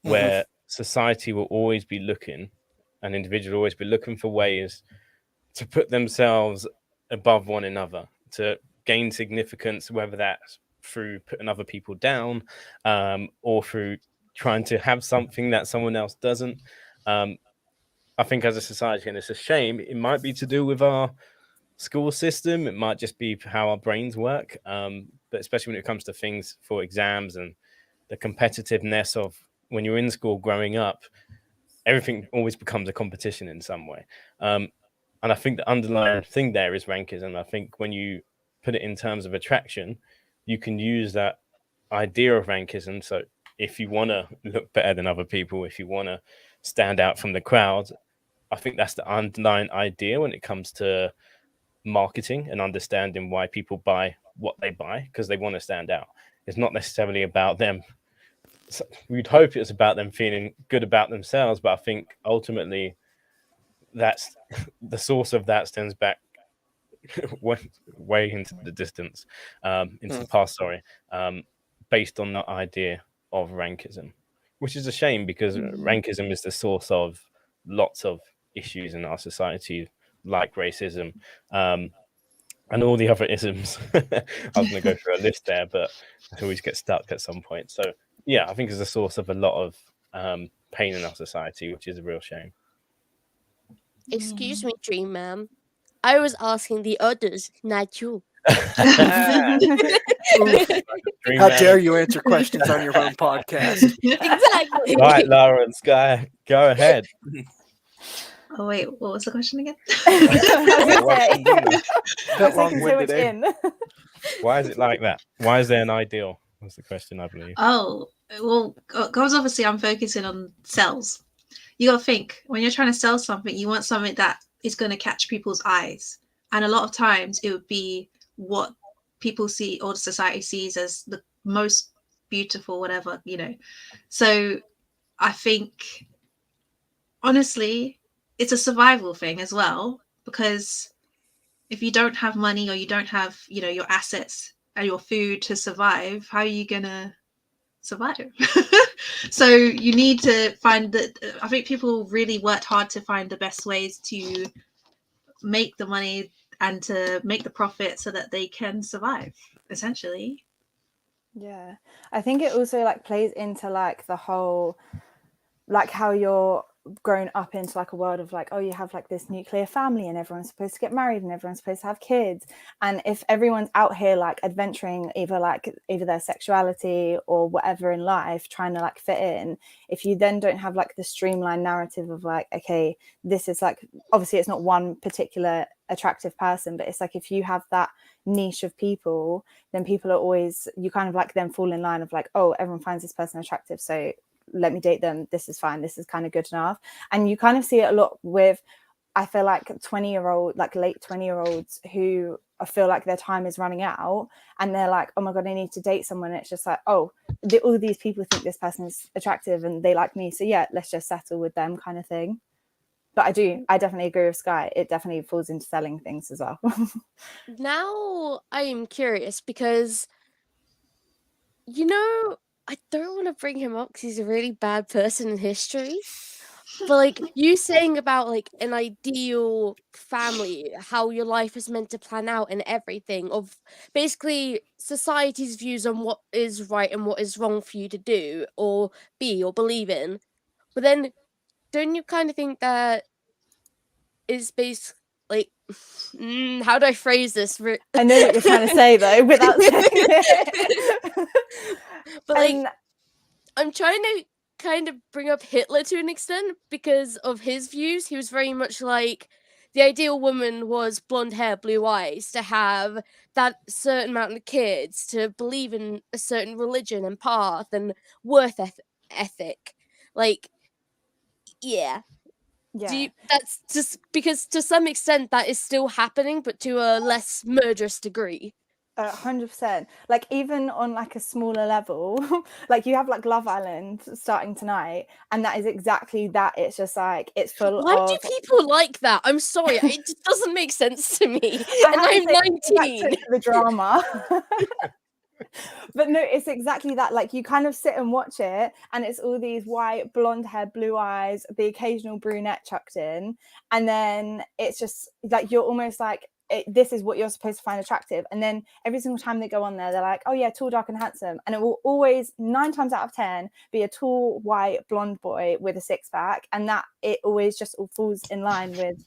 where society will always be looking, an individual will always be looking for ways to put themselves above one another, to gain significance, whether that's through putting other people down or through trying to have something that someone else doesn't. I think as a society, and it's a shame, it might be to do with our school system. It might just be how our brains work. But especially when it comes to things for exams and the competitiveness of when you're in school growing up, everything always becomes a competition in some way. And I think the underlying thing there is rankism. I think when you put it in terms of attraction, you can use that idea of rankism. So if you want to look better than other people, if you want to stand out from the crowd, I think that's the underlying idea when it comes to marketing and understanding why people buy what they buy, because they want to stand out. It's not necessarily about them. We'd hope it's about them feeling good about themselves, but I think ultimately that's the source of that stems back way into the distance, into the past, based on the idea of rankism, which is a shame because rankism is the source of lots of issues in our society, like racism and all the other isms. I was going to go through a list there, but I always get stuck at some point. So yeah, I think it's a source of a lot of pain in our society, which is a real shame. Excuse me, Dream Ma'am. I was asking the others, not you. How dare you answer questions on your own podcast? Exactly. Right, Lawrence, go ahead. Oh wait, what was the question again? That long-winded, eh? Why is it like that? Why is there an ideal? That's the question, I believe. Oh, well, because obviously I'm focusing on sales. You got to think, when you're trying to sell something, you want something that is going to catch people's eyes. And a lot of times it would be what people see or the society sees as the most beautiful, whatever, you know. So I think, honestly, it's a survival thing as well, because if you don't have money or you don't have, you know, your assets and your food to survive, how are you going to survive? So you need to find that. I think people really worked hard to find the best ways to make the money and to make the profit so that they can survive, essentially. Yeah, I think it also like plays into like the whole, like how you're grown up into like a world of like, oh, you have like this nuclear family and everyone's supposed to get married and everyone's supposed to have kids. And if everyone's out here like adventuring either their sexuality or whatever in life, trying to like fit in, if you then don't have like the streamlined narrative of like, okay, this is like, obviously it's not one particular attractive person, but it's like if you have that niche of people, then people are always, you kind of like then fall in line of like, oh, everyone finds this person attractive, so let me date them, this is fine, this is kind of good enough. And you kind of see it a lot with, I feel like 20-year-old, like late 20-year-olds who I feel like their time is running out and they're like, oh my god, I need to date someone. And it's just like, oh, all these people think this person is attractive and they like me, so yeah, let's just settle with them kind of thing. But I definitely agree with Sky, it definitely falls into selling things as well. Now I am curious because, you know, I don't want to bring him up because he's a really bad person in history. But like you saying about like an ideal family, how your life is meant to plan out and everything, of basically society's views on what is right and what is wrong for you to do or be or believe in. But then don't you kind of think that is based like how do I phrase this? I know what you're trying to say though without saying it. But like I'm trying to kind of bring up Hitler to an extent because of his views. He was very much like the ideal woman was blonde hair, blue eyes, to have that certain amount of kids, to believe in a certain religion and path and worth ethic. Like, yeah. That's just because to some extent that is still happening, but to a less murderous degree. 100%. Like even on like a smaller level, like you have like Love Island starting tonight, and that is exactly that. It's just like it's full. Why do people like that? I'm sorry, it just doesn't make sense to me. And I'm 19. The drama. But no, it's exactly that. Like you kind of sit and watch it and it's all these white, blonde hair, blue eyes, the occasional brunette chucked in, and then it's just like you're almost like this is what you're supposed to find attractive. And then every single time they go on there, they're like, oh yeah, tall, dark and handsome, and it will always 9 times out of 10 be a tall, white, blonde boy with a six-pack, and that it always just all falls in line with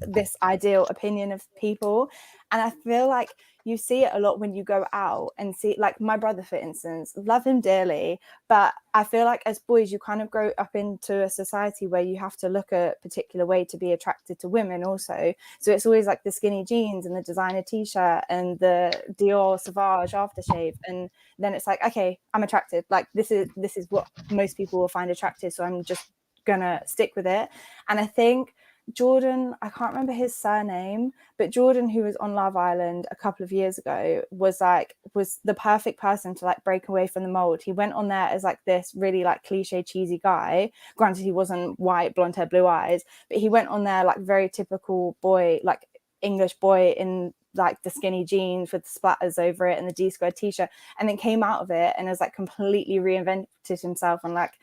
this ideal opinion of people. And I feel like you see it a lot when you go out and see, like my brother, for instance, love him dearly, but I feel like as boys you kind of grow up into a society where you have to look a particular way to be attracted to women also. So it's always like the skinny jeans and the designer t-shirt and the Dior Sauvage aftershave, and then it's like, okay, I'm attracted, like this is what most people will find attractive, so I'm just gonna stick with it. And I think Jordan, I can't remember his surname, but Jordan, who was on Love Island a couple of years ago, was the perfect person to like break away from the mold. He went on there as like this really like cliche cheesy guy. Granted, he wasn't white, blonde hair, blue eyes, but he went on there like very typical boy, like English boy in like the skinny jeans with the splatters over it and the D-squared t-shirt, and then came out of it and has like completely reinvented himself and like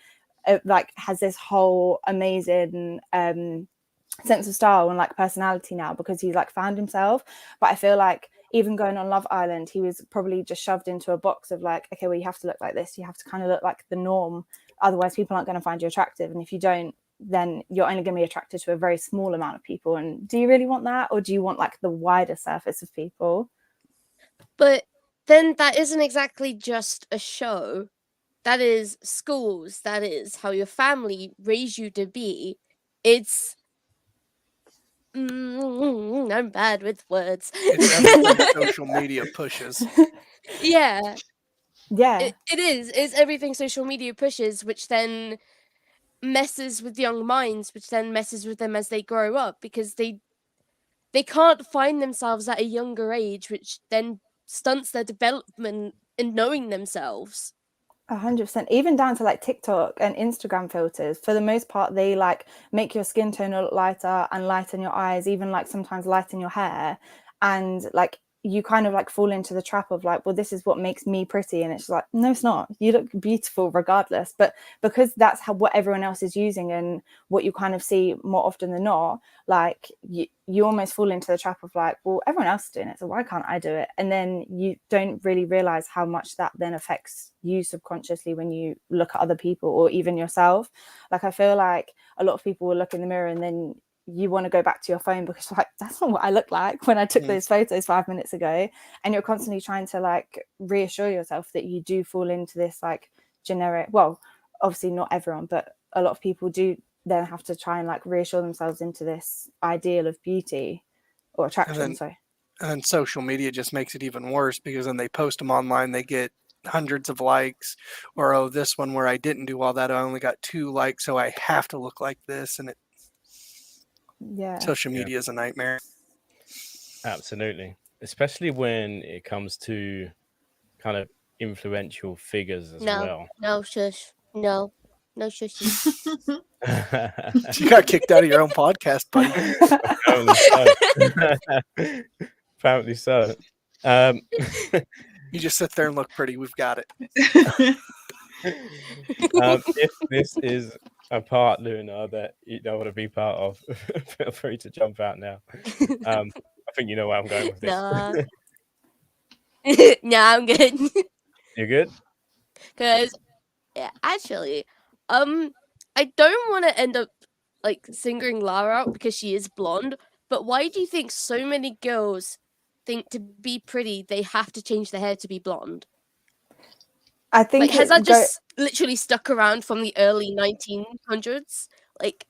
has this whole amazing sense of style and like personality now because he's like found himself. But I feel like even going on Love Island, he was probably just shoved into a box of like, okay, well, you have to look like this, you have to kind of look like the norm, otherwise people aren't going to find you attractive, and if you don't, then you're only going to be attracted to a very small amount of people. And do you really want that, or do you want like the wider surface of people? But then that isn't exactly just a show. That is schools, that is how your family raised you to be. It's I'm bad with words. It's social media pushes. Yeah. Yeah. It is. It's everything social media pushes, which then messes with young minds, which then messes with them as they grow up, because they can't find themselves at a younger age, which then stunts their development in knowing themselves. 100%. Even down to like TikTok and Instagram filters, for the most part they like make your skin tone look lighter and lighten your eyes, even like sometimes lighten your hair, and like you kind of like fall into the trap of like, well, this is what makes me pretty, and it's like, no, it's not. You look beautiful regardless. But because that's what everyone else is using and what you kind of see more often than not, like you almost fall into the trap of like, well, everyone else is doing it, so why can't I do it? And then you don't really realize how much that then affects you subconsciously when you look at other people or even yourself. Like I feel like a lot of people will look in the mirror and then you want to go back to your phone because like, that's not what I look like when I took those photos 5 minutes ago. And you're constantly trying to like reassure yourself that you do fall into this like generic, well, obviously not everyone, but a lot of people do then have to try and like reassure themselves into this ideal of beauty or attraction. And then social media just makes it even worse, because when they post them online, they get hundreds of likes, or, oh, this one where I didn't do all that, I only got 2 likes, so I have to look like this. And social media is a nightmare. Absolutely. Especially when it comes to kind of influential figures as well. No, shush. No shushy. You got kicked out of your own podcast, buddy. Apparently so. You just sit there and look pretty. We've got it. If this is a part, Luna, that you don't want to be part of, feel free to jump out now. I think you know where I'm going with this. Nah, I'm good. You're good? Because, actually, I don't want to end up like singling Lara out because she is blonde. But why do you think so many girls think to be pretty they have to change their hair to be blonde? I think like, has that just literally stuck around from the early 1900s? Like,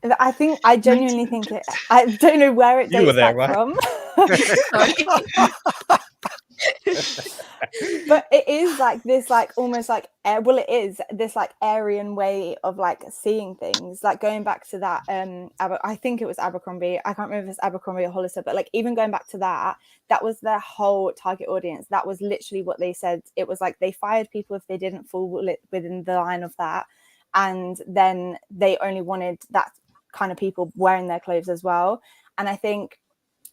I genuinely think it. I don't know where it dates back from. But it is like this, like almost like it is this like Aryan way of like seeing things. Like going back to that, I think it was Abercrombie. I can't remember if it's Abercrombie or Hollister, but like even going back to that was their whole target audience. That was literally what they said. It was like they fired people if they didn't fall within the line of that, and then they only wanted that kind of people wearing their clothes as well. And I think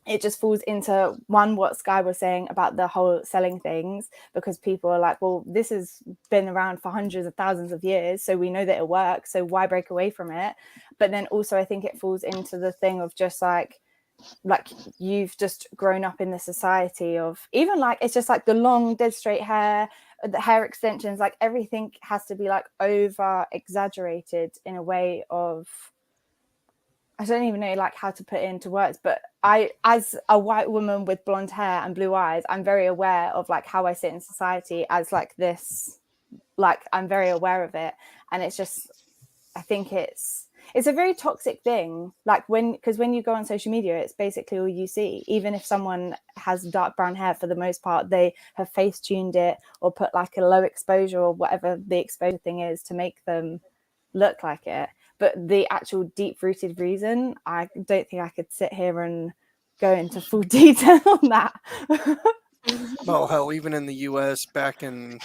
it just falls into what Sky was saying about the whole selling things, because people are like, well, this has been around for hundreds of thousands of years, so we know that it works, so why break away from it? But then also I think it falls into the thing of just like you've just grown up in the society of even like it's just like the long dead straight hair, the hair extensions, like everything has to be like over exaggerated in a way of, I don't even know like how to put it into words, but I, as a white woman with blonde hair and blue eyes, I'm very aware of like how I sit in society as like this, like I'm very aware of it. And it's just, I think it's a very toxic thing. Like because when you go on social media, it's basically all you see. Even if someone has dark brown hair, for the most part, they have face tuned it or put like a low exposure or whatever the exposure thing is to make them look like it. But the actual deep-rooted reason, I don't think I could sit here and go into full detail on that. Well, hell, even in the U.S. back in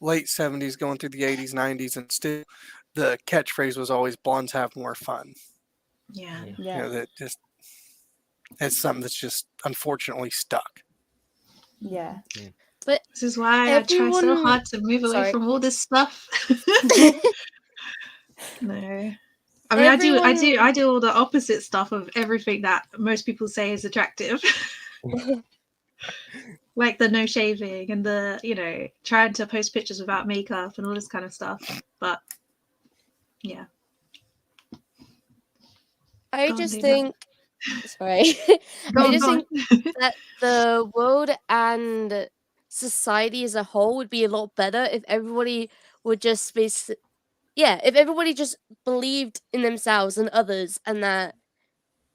late 70s, going through the 80s, 90s, and still the catchphrase was always "blondes have more fun." Yeah. You know, that just it's something that's just unfortunately stuck. Yeah. But this is why I try so hard to move away from all this stuff. No. I mean, I do all the opposite stuff of everything that most people say is attractive. Like the no shaving and the, trying to post pictures without makeup and all this kind of stuff. But yeah. I just think that the world and society as a whole would be a lot better if everybody would just if everybody just believed in themselves and others, and that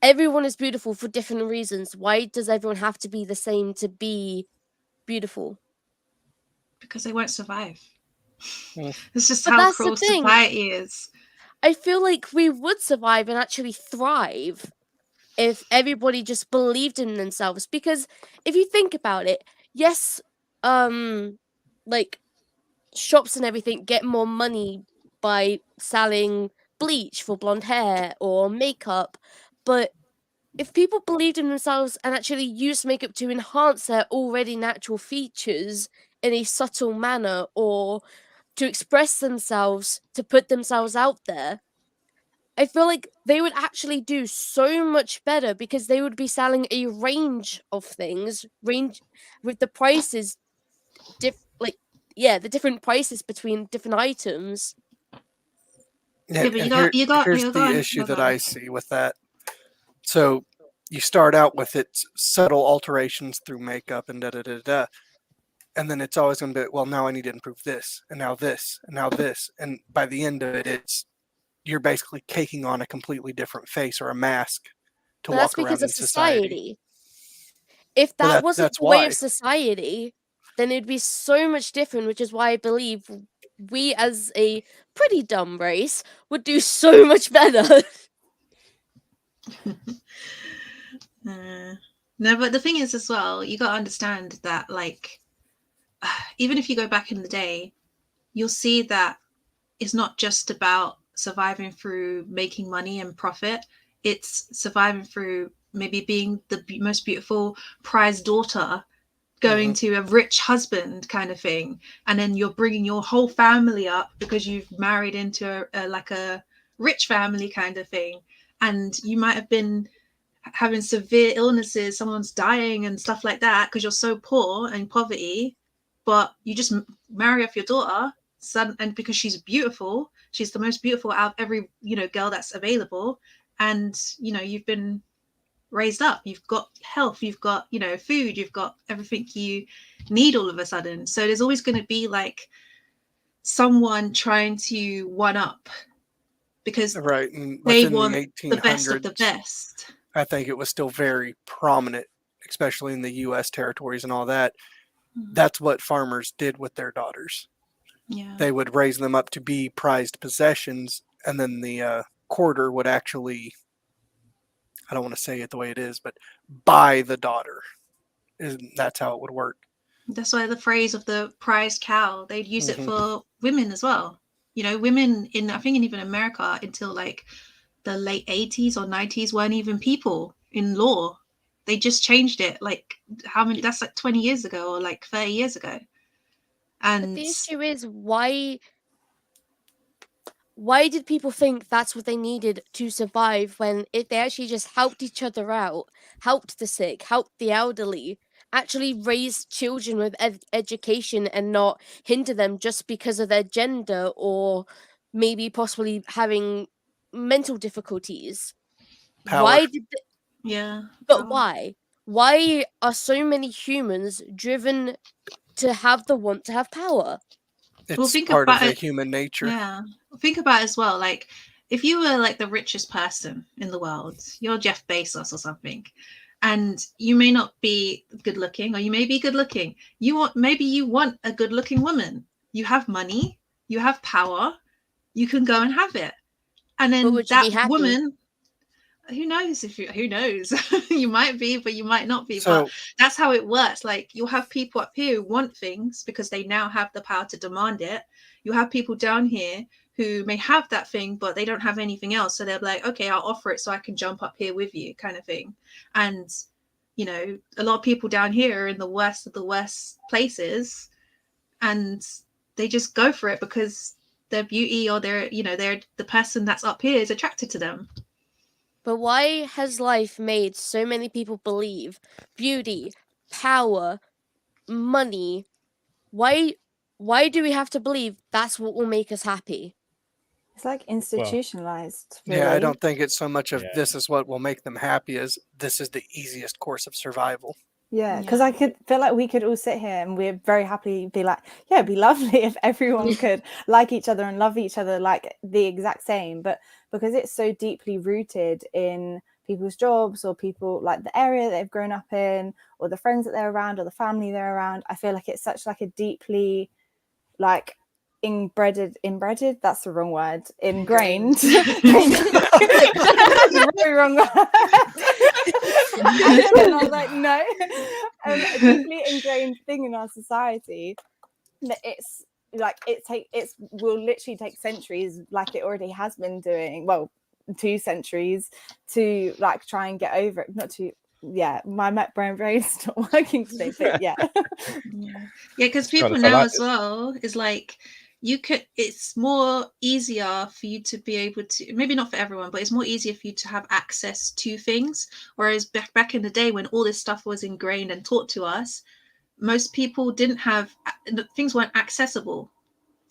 everyone is beautiful for different reasons. Why does everyone have to be the same to be beautiful? Because they won't survive. It's just how cruel society is. I feel like we would survive and actually thrive if everybody just believed in themselves. Because if you think about it, yes, like shops and everything get more money by selling bleach for blonde hair or makeup, but if people believed in themselves and actually used makeup to enhance their already natural features in a subtle manner, or to express themselves, to put themselves out there, I feel like they would actually do so much better, because they would be selling a range of things, range with the prices the different prices between different items. Yeah, but And here's you the got issue no, that go I on. see with that. So you start out with its subtle alterations through makeup and da da da da, and then it's always going to be, well, now I need to improve this, and now this, and now this, and by the end of it, you're basically caking on a completely different face or a mask to But that's walk around because of in society. society. If Well, that wasn't that's the way of why. society, then it'd be so much different, which is why I believe we, as a pretty dumb race, would do so much better. No, but the thing is as well, you got to understand that, like, even if you go back in the day, you'll see that it's not just about surviving through making money and profit. It's surviving through maybe being the most beautiful prized daughter, going to a rich husband kind of thing, and then you're bringing your whole family up because you've married into a rich family kind of thing, and you might have been having severe illnesses, someone's dying and stuff like that because you're so poor and poverty, but you just marry off your daughter son, and because she's beautiful, she's the most beautiful out of every girl that's available, and you've been raised up, you've got health, you've got food, you've got everything you need all of a sudden. So there's always going to be like someone trying to one up because Right, and they within the want the best of the 1800s, best. I think it was still very prominent, especially in the U.S. territories and all that. That's what farmers did with their daughters. Yeah, They would raise them up to be prized possessions, and then the quarter would actually, I don't want to say it the way it is, but buy the daughter. That's how it would work. that's why the phrase of the prized cow, they'd use it Mhm. for women as well. Women in, I think, in even America until like the late 80s or 90s weren't even people in law. They just changed it like how many, that's like 20 years ago or like 30 years ago. But And the issue is, why did people think that's what they needed to survive, when if they actually just helped each other out, helped the sick, helped the elderly, actually raised children with education and not hinder them just because of their gender, or maybe possibly having mental difficulties? Power. Why did yeah, But why? Why are so many humans driven to have the want to have power? well, It's think part of about the it. human nature. Yeah, think about it as well. Like, if you were like the richest person in the world, you're Jeff Bezos or something, and you may not be good looking, or you may be good looking. Maybe you want a good looking woman. You have money, you have power, you can go and have it, and But then would you that be happy? woman, who knows, who knows, you might be, but you might not be. But So that's how it works. Like, you'll have people up here who want things because they now have the power to demand it. You have people down here who may have that thing, but they don't have anything else, so they're like, okay, I'll offer it so I can jump up here with you, kind of thing. And a lot of people down here are in the worst of the worst places, and they just go for it because their beauty, or they're the person that's up here is attracted to them. But why has life made so many people believe beauty, power, money? Why do we have to believe that's what will make us happy? It's like institutionalized, really. yeah, I don't think it's so much of Yeah. this is what will make them happy as this is the easiest course of survival. Yeah, because Yeah. I could feel like we could all sit here and we'd very happily be like, yeah, it'd be lovely if everyone could like each other and love each other like the exact same. But because it's so deeply rooted in people's jobs, or people like the area they've grown up in, or the friends that they're around, or the family they're around, I feel like it's such like a deeply like inbred, that's the wrong word, ingrained. That's the very wrong word. And I was like, no, a deeply ingrained thing in our society that it's like it will literally take centuries, like it already has been doing. Well, 2 centuries to like try and get over it. Not to, yeah, my brain's not working today, but yeah. Yeah, because To be people honest, I now like as this. well is like it's more easier for you to be able to, maybe not for everyone, but it's more easier for you to have access to things. Whereas back in the day when all this stuff was ingrained and taught to us, most people didn't have, things weren't accessible.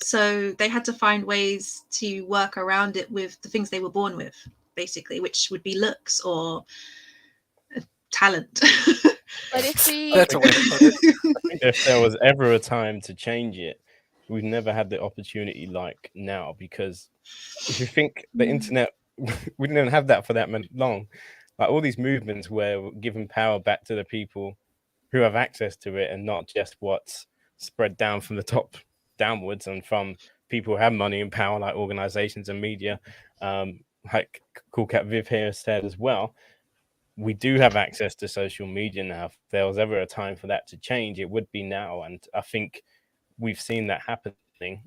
So they had to find ways to work around it with the things they were born with, basically, which would be looks or talent. But if we That's a way to put it. I think if there was ever a time to change it, we've never had the opportunity like now, because if you think the internet, we didn't have that for that long. Like all these movements where we're giving power back to the people who have access to it, and not just what's spread down from the top downwards and from people who have money and power, like organizations and media. Like Cool Cat Viv here said as well, we do have access to social media now. If there was ever a time for that to change, it would be now. And I think we've seen that happening.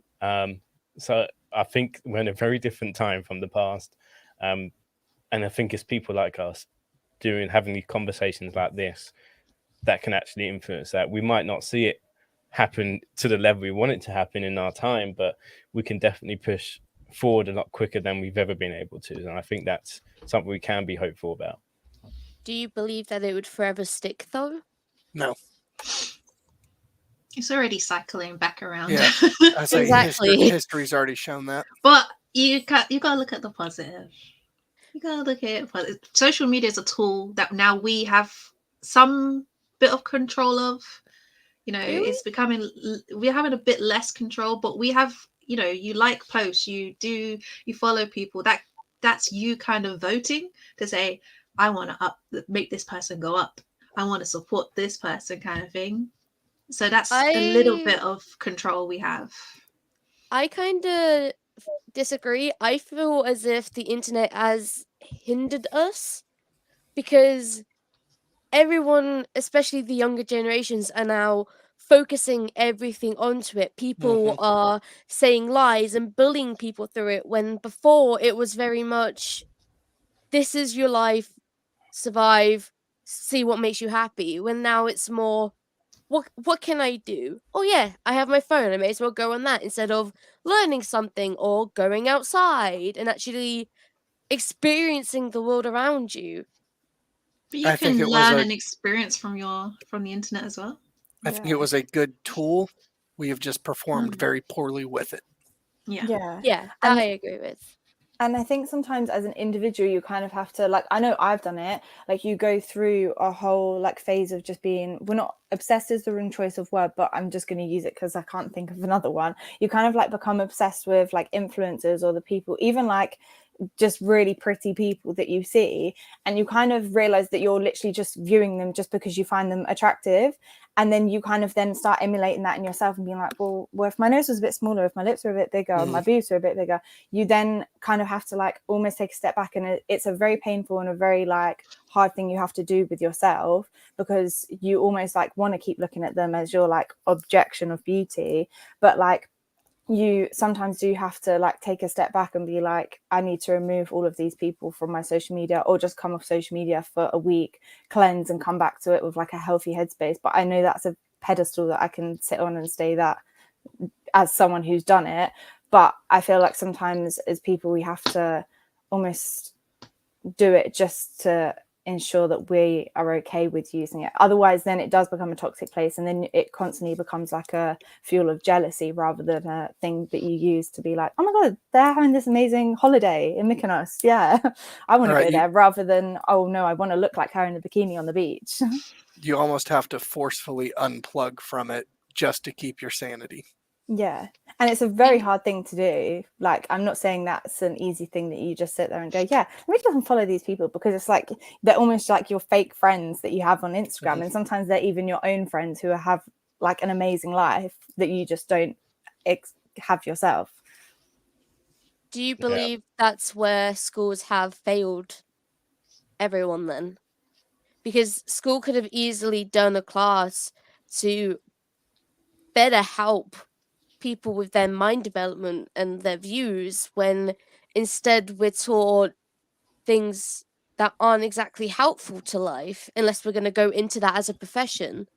So I think we're in a very different time from the past. And I think it's people like us having these conversations like this that can actually influence that. We might not see it happen to the level we want it to happen in our time, but we can definitely push forward a lot quicker than we've ever been able to. And I think that's something we can be hopeful about. do you believe that it would forever stick though? No. It's already cycling back around. Yeah. I say Exactly. history's already shown that. But you gotta look at the positive. You gotta look at it. Social media is a tool that now we have some bit of control of. You know, Do we? it's becoming, we're having a bit less control, but we have, you know, you like posts, you follow people. That's you kind of voting to say, I want to make this person go up. I want to support this person, kind of thing. So that's a little bit of control we have. I kind of disagree. I feel as if the internet has hindered us because everyone, especially the younger generations, are now focusing everything onto it. People are saying lies and bullying people through it, when before it was very much, this is your life, survive, see what makes you happy. When now it's more, what can I do? Oh yeah, I have my phone. I may as well go on that instead of learning something or going outside and actually experiencing the world around you. But you I think can it was learn a- and experience from the internet as well. I think it was a good tool. We have just performed very poorly with it. Yeah. Yeah, that And- I agree with. And I think sometimes as an individual, you kind of have to, like, I know I've done it, like you go through a whole like phase of just being, we're not, obsessed is the wrong choice of word, but I'm just going to use it because I can't think of another one. You kind of like become obsessed with like influencers or the people, even like just really pretty people that you see, and you kind of realize that you're literally just viewing them just because you find them attractive. And then you kind of then start emulating that in yourself and being like, well, if my nose was a bit smaller, if my lips were a bit bigger, my boobs were a bit bigger, you then kind of have to like almost take a step back. And it's a very painful and a very like hard thing you have to do with yourself, because you almost like want to keep looking at them as your like objection of beauty. But like, you sometimes do have to like take a step back and be like, I need to remove all of these people from my social media, or just come off social media for a week, cleanse, and come back to it with like a healthy headspace. But I know that's a pedestal that I can sit on and say that as someone who's done it. But I feel like sometimes as people, we have to almost do it just to ensure that we are okay with using it. Otherwise, then it does become a toxic place, and then it constantly becomes like a fuel of jealousy rather than a thing that you use to be like, oh my god, they're having this amazing holiday in Mykonos, yeah, I want to go there, rather than, oh no, I want to look like her in a bikini on the beach. You almost have to forcefully unplug from it just to keep your sanity. Yeah, and it's a very hard thing to do. Like, I'm not saying that's an easy thing that you just sit there and go, yeah, let me just unfollow these people, because it's like they're almost like your fake friends that you have on Instagram, and sometimes they're even your own friends who have like an amazing life that you just don't have yourself. Do you believe that's where schools have failed everyone then? Because school could have easily done a class to better help people with their mind development and their views, when instead we're taught things that aren't exactly helpful to life unless we're going to go into that as a profession.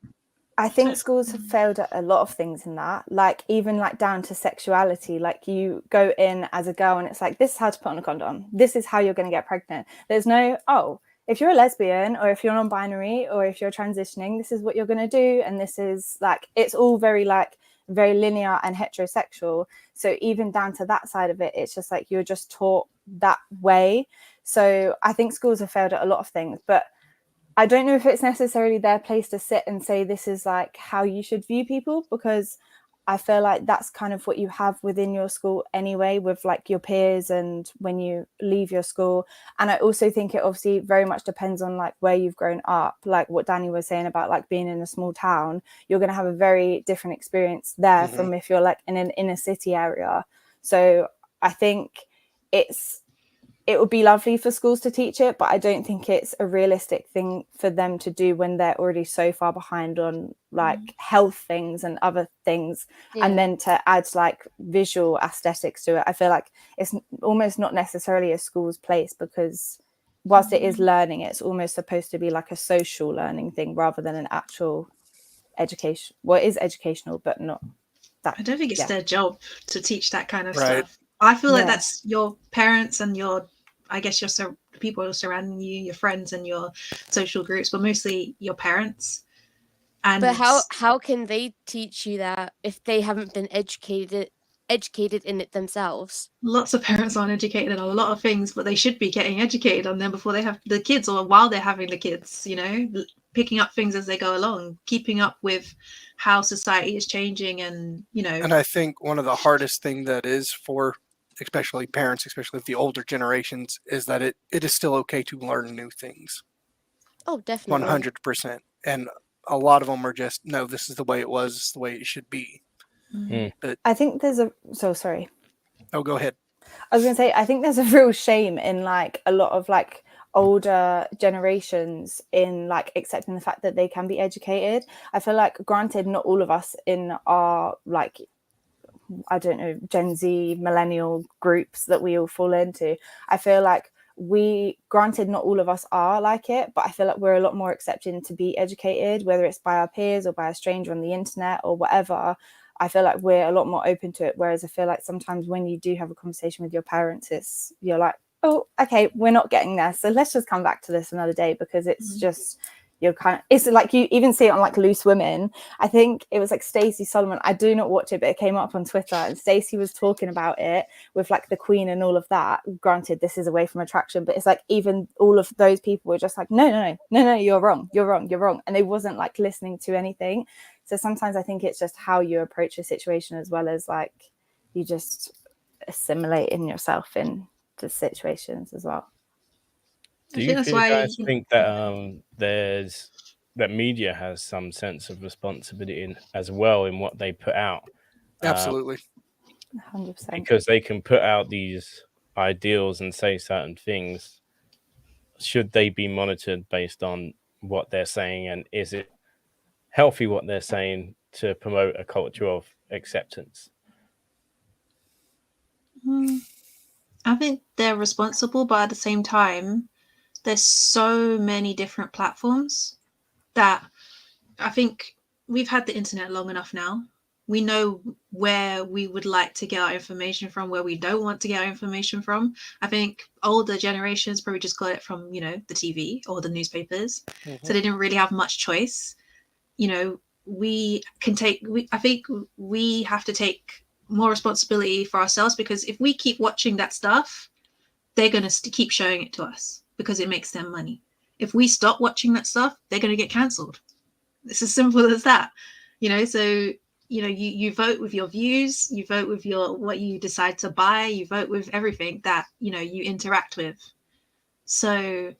I think schools have failed at a lot of things in that, like even like down to sexuality. Like you go in as a girl and it's like, this is how to put on a condom. This is how you're going to get pregnant. There's no, oh, if you're a lesbian or if you're non-binary or if you're transitioning, this is what you're going to do. And this is like, it's all very linear and heterosexual. So even down to that side of it, it's just like you're just taught that way. So I think schools have failed at a lot of things, but I don't know if it's necessarily their place to sit and say this is like how you should view people, because I feel like that's kind of what you have within your school anyway, with like your peers and when you leave your school. And I also think it obviously very much depends on like where you've grown up, like what Danny was saying about like being in a small town. You're going to have a very different experience there from if you're like in an inner city area. So I think it would be lovely for schools to teach it, but I don't think it's a realistic thing for them to do when they're already so far behind on like health things and other things. Yeah. And then to add like visual aesthetics to it, I feel like it's almost not necessarily a school's place, because whilst it is learning, it's almost supposed to be like a social learning thing rather than an actual education. Well, it is educational, but not that. I don't think it's their job to teach that kind of Right. stuff. I feel like Yeah. that's your parents and your, I guess your people surrounding you, your friends and your social groups, but mostly your parents. And But how can they teach you that if they haven't been educated in it themselves? lots of parents aren't educated on a lot of things, but they should be getting educated on them before they have the kids or while they're having the kids, you know, picking up things as they go along, keeping up with how society is changing and, you know. And I think one of the hardest thing that is for especially parents, especially the older generations, is that it is still okay to learn new things. Oh, definitely. 100%. And a lot of them are just, no, this is the way it was, this is the way it should be. I think there's sorry. Oh, go ahead. I was going to say, I think there's a real shame in like a lot of like older generations in like accepting the fact that they can be educated. I feel like, granted, not all of us in our like, I don't know, Gen Z, millennial groups that we all fall into, I feel like granted, not all of us are like it, but I feel like we're a lot more accepting to be educated, whether it's by our peers or by a stranger on the internet or whatever. I feel like we're a lot more open to it. Whereas I feel like sometimes when you do have a conversation with your parents, you're like, oh, okay, we're not getting there. So let's just come back to this another day, because it's just, it's like you even see it on like Loose Women. I think it was like Stacey Solomon. I do not watch it, but it came up on Twitter and Stacey was talking about it with like the Queen and all of that. Granted, this is away from attraction, but it's like even all of those people were just like, no, you're wrong. And they wasn't like listening to anything. So sometimes I think it's just how you approach a situation, as well as like you just assimilate in yourself into situations as well. Do you guys think that that media has some sense of responsibility as well in what they put out? Absolutely. 100%. Because they can put out these ideals and say certain things. Should they be monitored based on what they're saying, and is it healthy what they're saying to promote a culture of acceptance? I think they're responsible, but at the same time, there's so many different platforms that I think we've had the internet long enough now. We know where we would like to get our information from, where we don't want to get our information from. I think older generations probably just got it from, you know, the TV or the newspapers. So they didn't really have much choice. You know, I think we have to take more responsibility for ourselves, because if we keep watching that stuff, they're going to keep showing it to us because it makes them money. If we stop watching that stuff, they're going to get cancelled. It's as simple as that, you know. So, you know, you vote with your views, you vote with what you decide to buy, you vote with everything that, you know, you interact with. So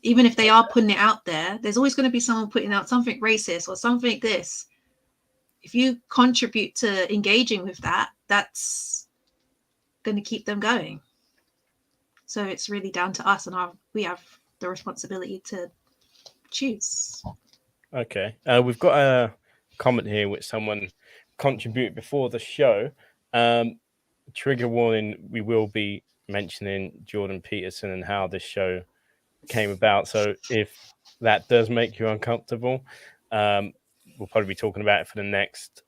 even if they are putting it out there, there's always going to be someone putting out something racist or something this. If you contribute to engaging with that, that's going to keep them going. So it's really down to us, and we have the responsibility to choose. Okay. We've got a comment here which someone contributed before the show. Trigger warning, we will be mentioning Jordan Peterson and how this show came about. So if that does make you uncomfortable, we'll probably be talking about it for the next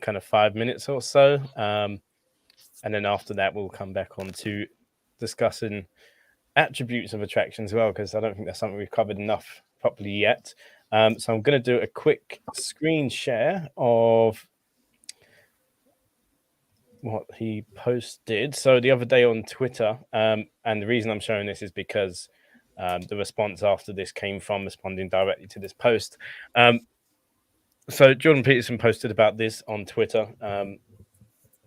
kind of 5 minutes or so. And then after that, we'll come back on to discussing attributes of attraction as well, because I don't think that's something we've covered enough properly yet. So I'm going to do a quick screen share of what he posted. So the other day on Twitter, and the reason I'm showing this is because the response after this came from responding directly to this post. So Jordan Peterson posted about this on Twitter,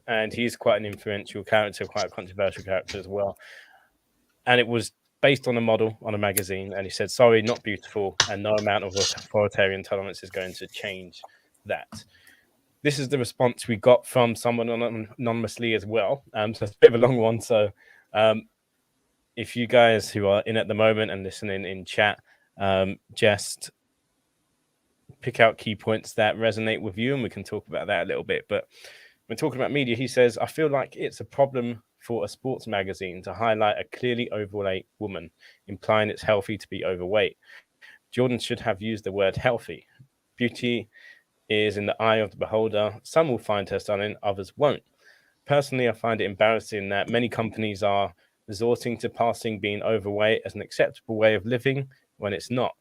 and he's quite an influential character, quite a controversial character as well. And it was based on a model on a magazine, and he said, "Sorry, not beautiful, and no amount of authoritarian tolerance is going to change that." This is the response we got from someone anonymously as well. So it's a bit of a long one. So if you guys who are in at the moment and listening in chat, just pick out key points that resonate with you, and we can talk about that a little bit. But when talking about media, he says, "I feel like it's a problem for a sports magazine to highlight a clearly overweight woman, implying it's healthy to be overweight. Jordan should have used the word healthy. Beauty is in the eye of the beholder. Some will find her stunning, others won't. Personally, I find it embarrassing that many companies are resorting to passing being overweight as an acceptable way of living when it's not.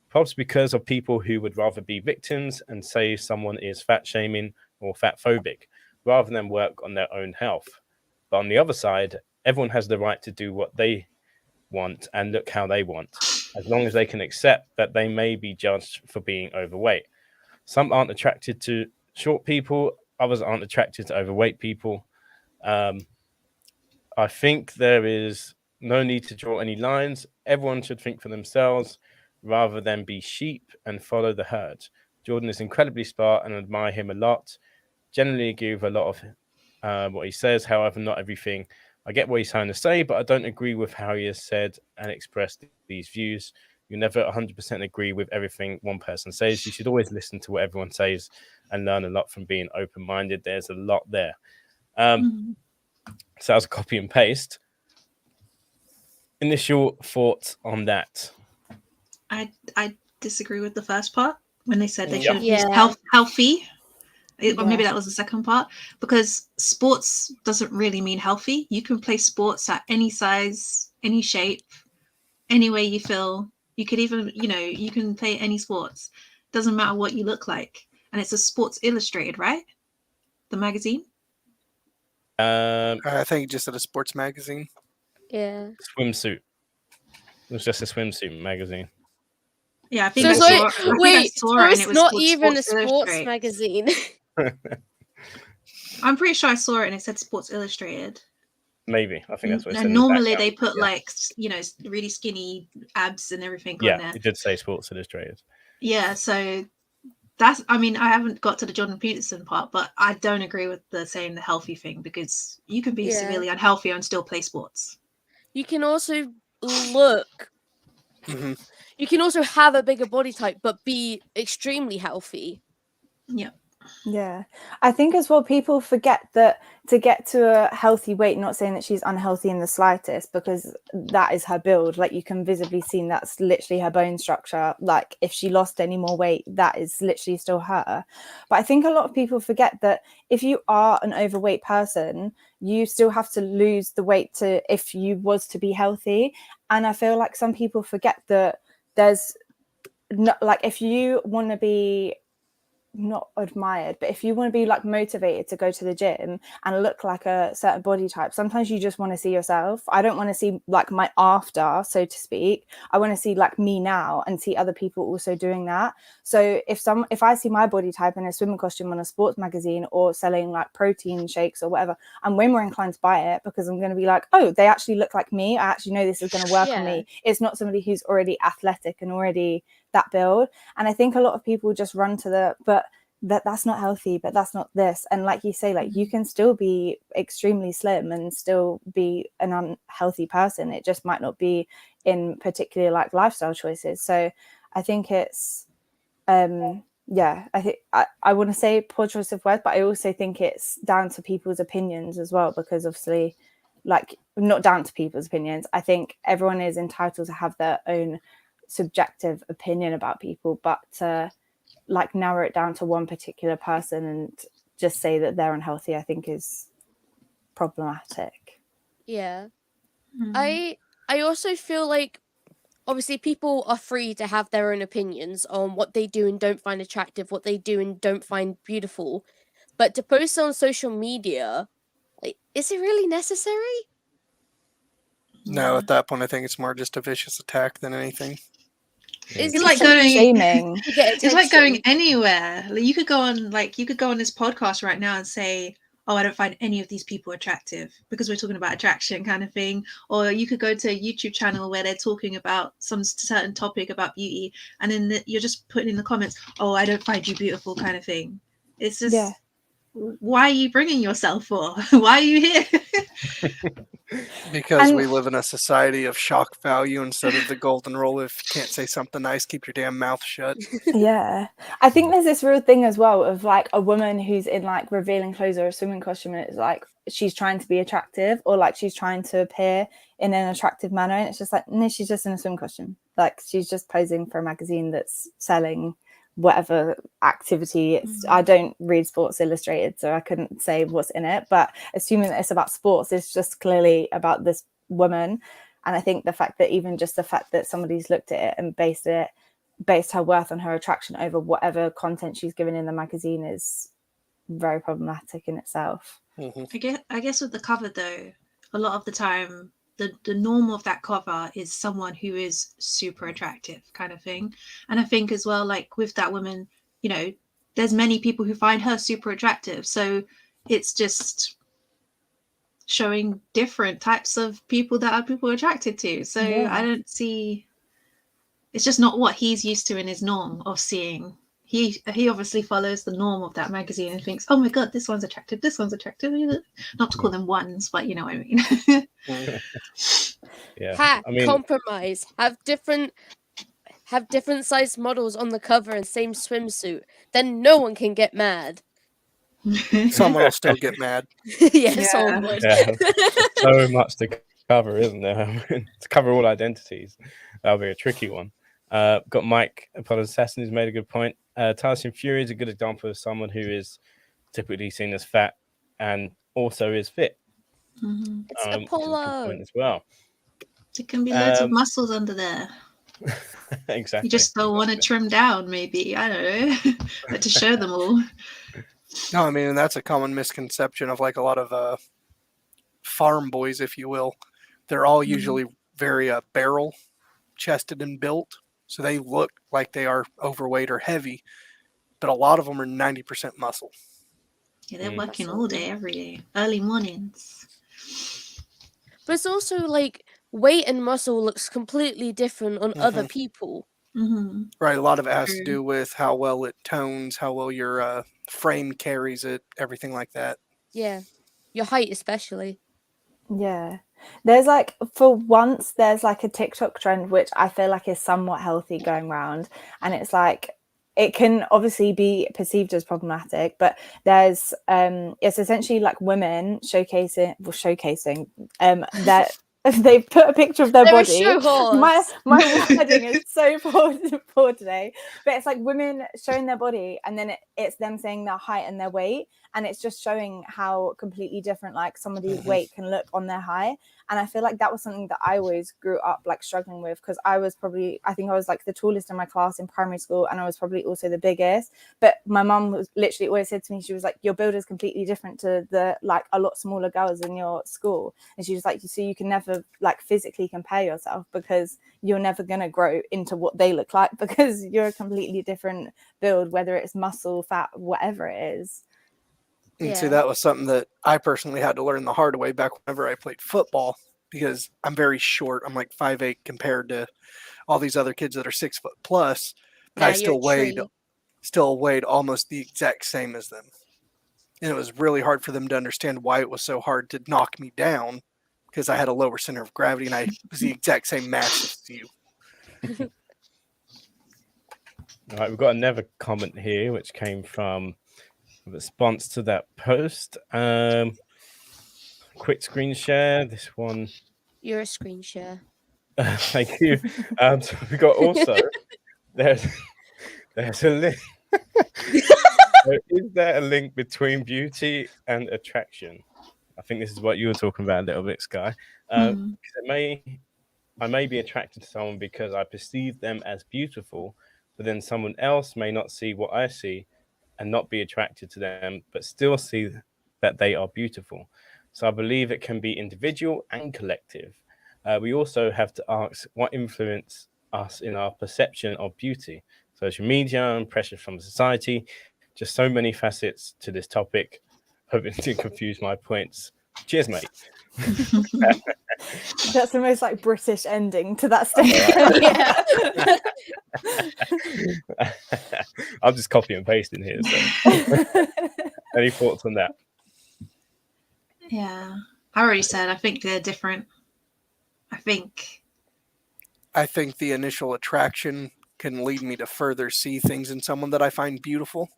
Perhaps because of people who would rather be victims and say someone is fat shaming or fat phobic, rather than work on their own health. But on the other side, everyone has the right to do what they want and look how they want, as long as they can accept that they may be judged for being overweight. Some aren't attracted to short people, others aren't attracted to overweight people. I think there is no need to draw any lines. Everyone should think for themselves rather than be sheep and follow the herd. Jordan is incredibly smart and I admire him a lot. Generally agree with a lot of what he says, however, not everything. I get what he's trying to say, but I don't agree with how he has said and expressed these views. You never 100% agree with everything one person says. You should always listen to what everyone says and learn a lot from being open-minded. There's a lot there." So that was a copy and paste. Initial thoughts on that? I disagree with the first part when they said they Yep. should use healthy. Or maybe that was the second part, because sports doesn't really mean healthy. You can play sports at any size, any shape, any way you feel. You could even, you can play any sports. Doesn't matter what you look like. And it's a Sports Illustrated, right? The magazine. I think just at a sports magazine. Yeah. Swimsuit. It was just a swimsuit magazine. Yeah, I think So I it's saw, like, I think I wait, saw so it and it's it was not called even a Sports sports Illustrated. magazine. I'm pretty sure I saw it and it said Sports Illustrated. Maybe. I think that's what it said. And in the normally background. they put like, really skinny abs and everything on Yeah, there. it did say Sports Illustrated. Yeah, so that's, I haven't got to the Jordan Peterson part, but I don't agree with saying the healthy thing, because you can be severely unhealthy and still play sports. You can also look. Mm-hmm. You can also have a bigger body type, but be extremely healthy. Yeah. Yeah, I think as well, people forget that to get to a healthy weight, not saying that she's unhealthy in the slightest, because that is her build. Like, you can visibly see that's literally her bone structure. Like, if she lost any more weight, that is literally still her. But I think a lot of people forget that if you are an overweight person, you still have to lose the weight to, if you was to be healthy. And I feel like some people forget that there's not, like, if you want to be not admired, but if you want to be like motivated to go to the gym and look like a certain body type, sometimes you just want to see yourself. I don't want to see like my after, so to speak. I want to see like me now and see other people also doing that. So if I see my body type in a swimming costume on a sports magazine or selling like protein shakes or whatever, I'm way more inclined to buy it, because I'm going to be like, oh, they actually look like me. I actually know this is going to work on me. It's not somebody who's already athletic and already that build. And I think a lot of people just run to but that's not healthy, but that's not this. And like you say, like, you can still be extremely slim and still be an unhealthy person. It just might not be in particular like lifestyle choices. So I think it's I think I want to say poor choice of words, but I also think it's down to people's opinions as well, because obviously like not down to people's opinions. I think everyone is entitled to have their own subjective opinion about people, but to like narrow it down to one particular person and just say that they're unhealthy, I think is problematic. Yeah. Mm. I also feel like obviously people are free to have their own opinions on what they do and don't find attractive, what they do and don't find beautiful. But to post on social media, like, is it really necessary? No, at that point, I think it's more just a vicious attack than anything. Is It's it like something going Shaming. to get It's like going attention? anywhere. Like, you could go on this podcast right now and say, "Oh, I don't find any of these people attractive," because we're talking about attraction kind of thing. Or you could go to a YouTube channel where they're talking about some certain topic about beauty, and then you're just putting in the comments, "Oh, I don't find you beautiful," kind of thing. It's just, Yeah. why are you bringing yourself for? Why are you here? Because And- we live in a society of shock value instead of the golden rule: if you can't say something nice, keep your damn mouth shut. Yeah, I think there's this real thing as well of like a woman who's in like revealing clothes or a swimming costume, and it's like she's trying to be attractive or like she's trying to appear in an attractive manner, and it's just like, no, she's just in a swim costume. Like she's just posing for a magazine that's selling whatever activity it's. I don't read Sports Illustrated, so I couldn't say what's in it, but assuming that it's about sports, it's just clearly about this woman. And I think the fact that even just the fact that somebody's looked at it and based her worth on her attraction over whatever content she's given in the magazine is very problematic in itself. Mhm. I guess with the cover though, a lot of the time the norm of that cover is someone who is super attractive kind of thing. And I think as well, like with that woman, you know, there's many people who find her super attractive. So it's just showing different types of people that are people attracted to. So Yeah. I don't see, it's just not what he's used to in his norm of seeing. He obviously follows the norm of that magazine and thinks, oh my god, this one's attractive, this one's attractive. Not to call them ones, but you know what I mean. Yeah. I mean, Compromise. Have different sized models on the cover and same swimsuit. Then no one can get mad. Someone will still get mad. Yeah, someone would. yeah, so much to cover, isn't there? To cover all identities, that'll be a tricky one. Got Mike Assassin, who's made a good point. Tyson Fury is a good example of someone who is typically seen as fat and also is fit. Mhm. It's Which is a good Apollo. point as well. There can be loads of muscles under there. Exactly. You just don't want to trim down, maybe. I don't know. But to show them all. No, I mean, and that's a common misconception of like a lot of farm boys, if you will. They're all usually very barrel chested and built, so they look like they are overweight or heavy, but a lot of them are 90% muscle. Yeah, they're working all day, every day, early mornings. But it's also like weight and muscle looks completely different on other people. Mm-hmm. Right, a lot of it has to do with how well it tones, how well your frame carries it, everything like that. Yeah, your height especially. Yeah, there's like, for once there's like a TikTok trend which I feel like is somewhat healthy going around, and it's like it can obviously be perceived as problematic, but there's it's essentially like women showcasing that they put a picture of their They're a body. show horse. My wording is so poor today, but it's like women showing their body, and then it's them saying their height and their weight, and it's just showing how completely different like somebody's weight can look on their height. And I feel like that was something that I always grew up like struggling with, because I think I was like the tallest in my class in primary school, and I was probably also the biggest. But my mum was literally always said to me, she was like, your build is completely different to the like a lot smaller girls in your school. And she was like, so you can never like physically compare yourself, because you're never going to grow into what they look like, because you're a completely different build, whether it's muscle, fat, whatever it is. And see, that was something that I personally had to learn the hard way back whenever I played football, because I'm very short. I'm like 5'8" compared to all these other kids that are 6 foot plus, but I still weighed almost the exact same as them. And it was really hard for them to understand why it was so hard to knock me down, because I had a lower center of gravity and I was the exact same mass as you. All right, we've got another comment here which came from a response to that post. quick screen share. This one. You're a screen share. Thank you. So we got also there's a link. So is there a link between beauty and attraction? I think this is what you were talking about a little bit, Sky. Because I may be attracted to someone because I perceive them as beautiful, but then someone else may not see what I see and not be attracted to them, but still see that they are beautiful. So I believe it can be individual and collective. We also have to ask what influence us in our perception of beauty. Social media and pressure from society, just so many facets to this topic. Hoping to confuse my points. Cheers, mate. That's the most like British ending to that statement. Yeah. I'm just copy and pasting here. So. Any thoughts on that? Yeah, I already said I think they're different. I think the initial attraction can lead me to further see things in someone that I find beautiful.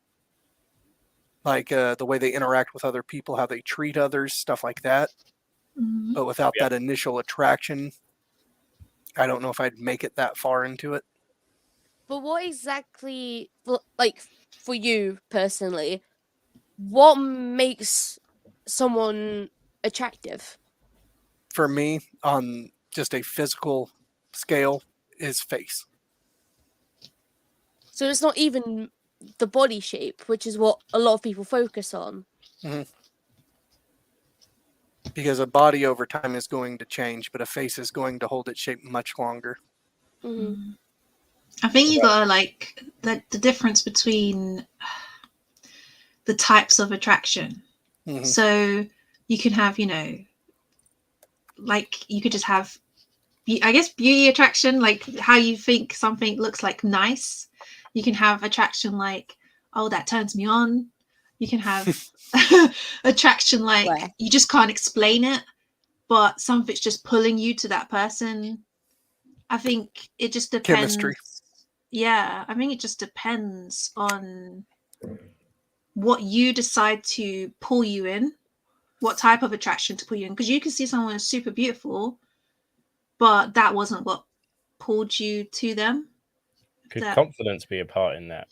Like the way they interact with other people, how they treat others, stuff like that. But without that initial attraction, I don't know if I'd make it that far into it. But what exactly, like for you personally, what makes someone attractive? For me, on just a physical scale, is face. So it's not even the body shape, which is what a lot of people focus on. Because a body over time is going to change, but a face is going to hold its shape much longer. I think you gotta like the difference between the types of attraction. So you can have, like you could just have, I guess, beauty attraction, like how you think something looks like nice. You can have attraction like, oh, that turns me on. You can have attraction like you just can't explain it, but something's just pulling you to that person. I think it just depends. Chemistry. Yeah, I think it just depends on what you decide to pull you in, what type of attraction to pull you in. Because you can see someone who's super beautiful, but that wasn't what pulled you to them. Could confidence be a part in that?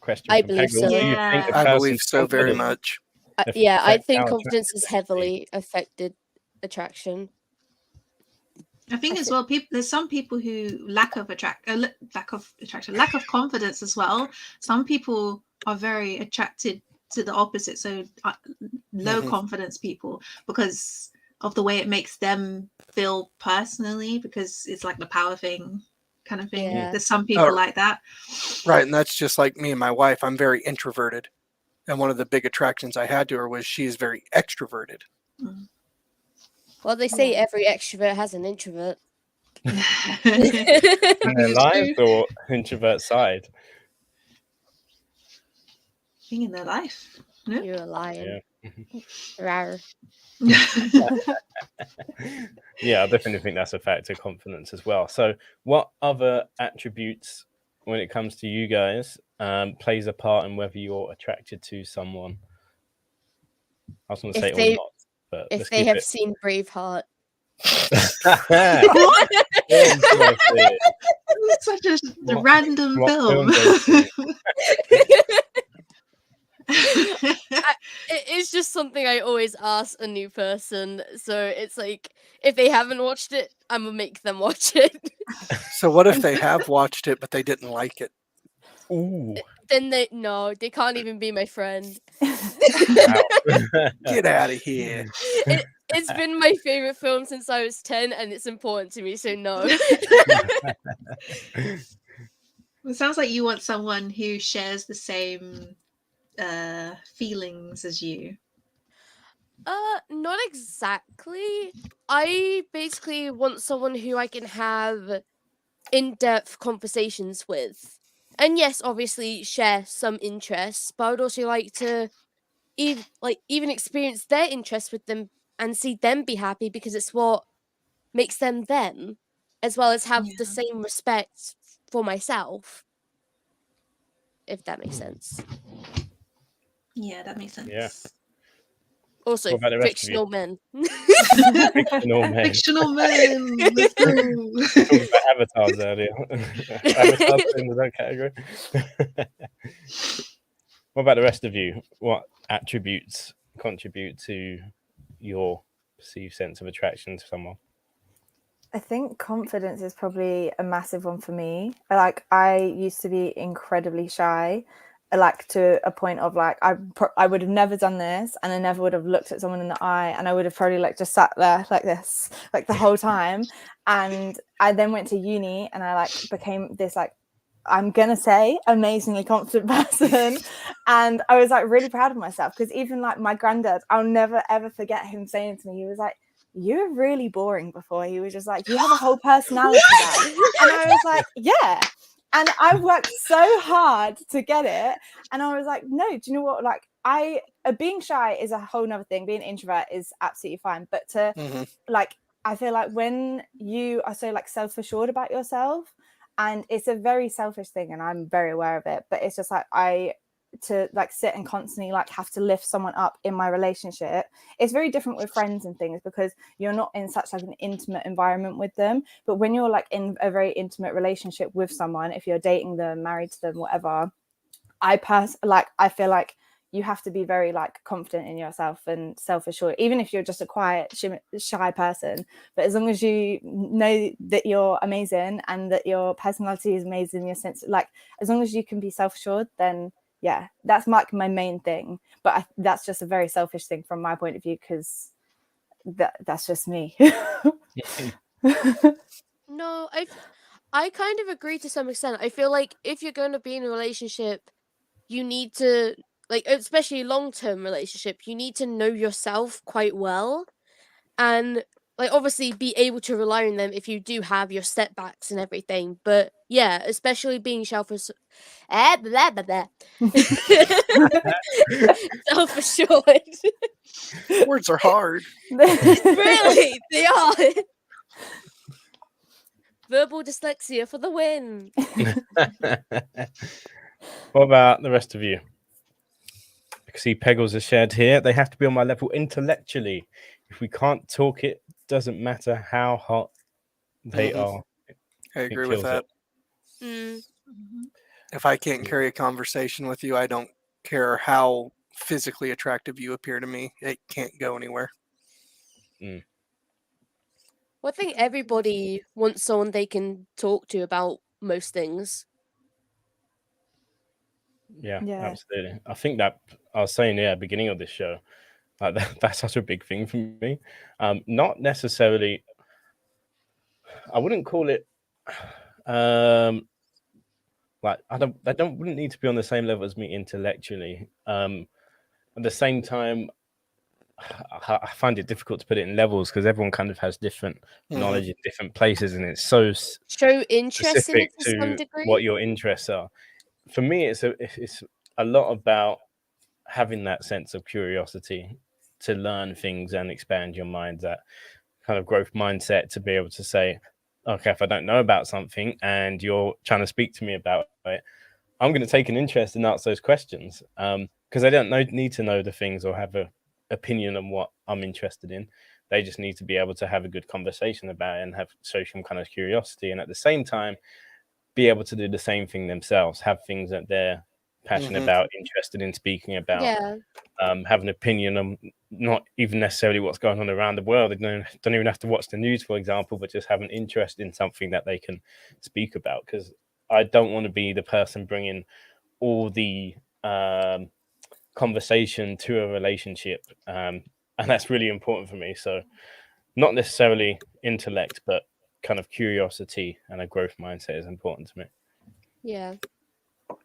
Question. I believe so. Yeah. I believe so very much. I think confidence has heavily affected attraction. I think as well, there's some people who lack of confidence as well. Some people are very attracted to the opposite, so low confidence people, because of the way it makes them feel personally, because it's like the power thing kind of thing. Yeah. There's some people like that. Right, and that's just like me and my wife. I'm very introverted, and one of the big attractions I had to her was she is very extroverted. Well, they say every extrovert has an introvert. In their lives or introvert side? Being in their life. No? You're a lion. Yeah. Rawr. Yeah, I definitely think that's a factor, confidence as well. So what other attributes, when it comes to you guys, plays a part in whether you're attracted to someone? I was going to say or not, but if they have seen Braveheart. Such a random film. It's just something I always ask a new person. So it's like, if they haven't watched it, I'm gonna make them watch it. So what if they have watched it but they didn't like it? Ooh. Then they can't even be my friend. Get out of here. It's been my favorite film since I was 10, and it's important to me, so no. It sounds like you want someone who shares the same feelings as you. Not exactly. I basically want someone who I can have in-depth conversations with. And yes, obviously share some interests, but I would also like to even experience their interests with them and see them be happy, because it's what makes them them, as well as have the same respect for myself, if that makes sense. Yeah, that makes sense. Yeah. Also, What about the rest of you? fictional men. Fictional men. Fictional men. Let's go. Talking about avatars earlier. Avatars in that category. What about the rest of you? What attributes contribute to your perceived sense of attraction to someone? I think confidence is probably a massive one for me. Like, I used to be incredibly shy, like to a point of like I would have never done this, and I never would have looked at someone in the eye, and I would have probably like just sat there like this, like the whole time. And I then went to uni, and I like became this like, I'm gonna say, amazingly confident person. And I was like really proud of myself, because even like my granddad, I'll never ever forget him saying to me, he was like, "You were really boring before." He was just like, "You have a whole personality now." And I was like, yeah. And I worked so hard to get it. And I was like, no, do you know what? Like, being shy is a whole nother thing. Being an introvert is absolutely fine. But to like, I feel like when you are so like self-assured about yourself, and it's a very selfish thing, and I'm very aware of it, but it's just like to like sit and constantly like have to lift someone up in my relationship. It's very different with friends and things, because you're not in such like an intimate environment with them. But when you're like in a very intimate relationship with someone, if you're dating them, married to them, whatever, I feel like you have to be very like confident in yourself and self-assured, even if you're just a quiet, shy person. But as long as you know that you're amazing and that your personality is amazing, your sense, like, as long as you can be self-assured, then yeah, that's like my main thing. But that's just a very selfish thing from my point of view, because that's just me. No, I kind of agree to some extent. I feel like if you're going to be in a relationship, you need to, like, especially a long-term relationship, you need to know yourself quite well, and like obviously be able to rely on them if you do have your setbacks and everything. But yeah, especially being self-assured. Self-assured. Words are hard. Really, they are. Verbal dyslexia for the win. What about the rest of you? I can see Peggles is shared here. They have to be on my level intellectually. If we can't talk, it doesn't matter how hot they are. I It agree with kills that. Mm. If I can't carry a conversation with you, I don't care how physically attractive you appear to me. It can't go anywhere. Well, I think everybody wants someone they can talk to about most things. Yeah, Yeah. absolutely. I think that I was saying at the beginning of this show, like that's such a big thing for me. Not necessarily, I wouldn't call it like wouldn't need to be on the same level as me intellectually. At the same time, I find it difficult to put it in levels, because everyone kind of has different knowledge in different places, and it's so Show interest in specific it to some to degree. what your interests are. For me, it's a lot about having that sense of curiosity to learn things and expand your mind, that kind of growth mindset, to be able to say, okay, if I don't know about something and you're trying to speak to me about it, I'm going to take an interest and ask those questions, because I don't need to know the things or have an opinion on what I'm interested in. They just need to be able to have a good conversation about it and show some kind of curiosity, and at the same time be able to do the same thing themselves, have things that they're passionate about, interested in speaking about, Yeah. have an opinion on not even necessarily what's going on around the world. They don't even have to watch the news, for example, but just have an interest in something that they can speak about, because I don't want to be the person bringing all the conversation to a relationship, and that's really important for me. So not necessarily intellect, but kind of curiosity and a growth mindset is important to me. Yeah. What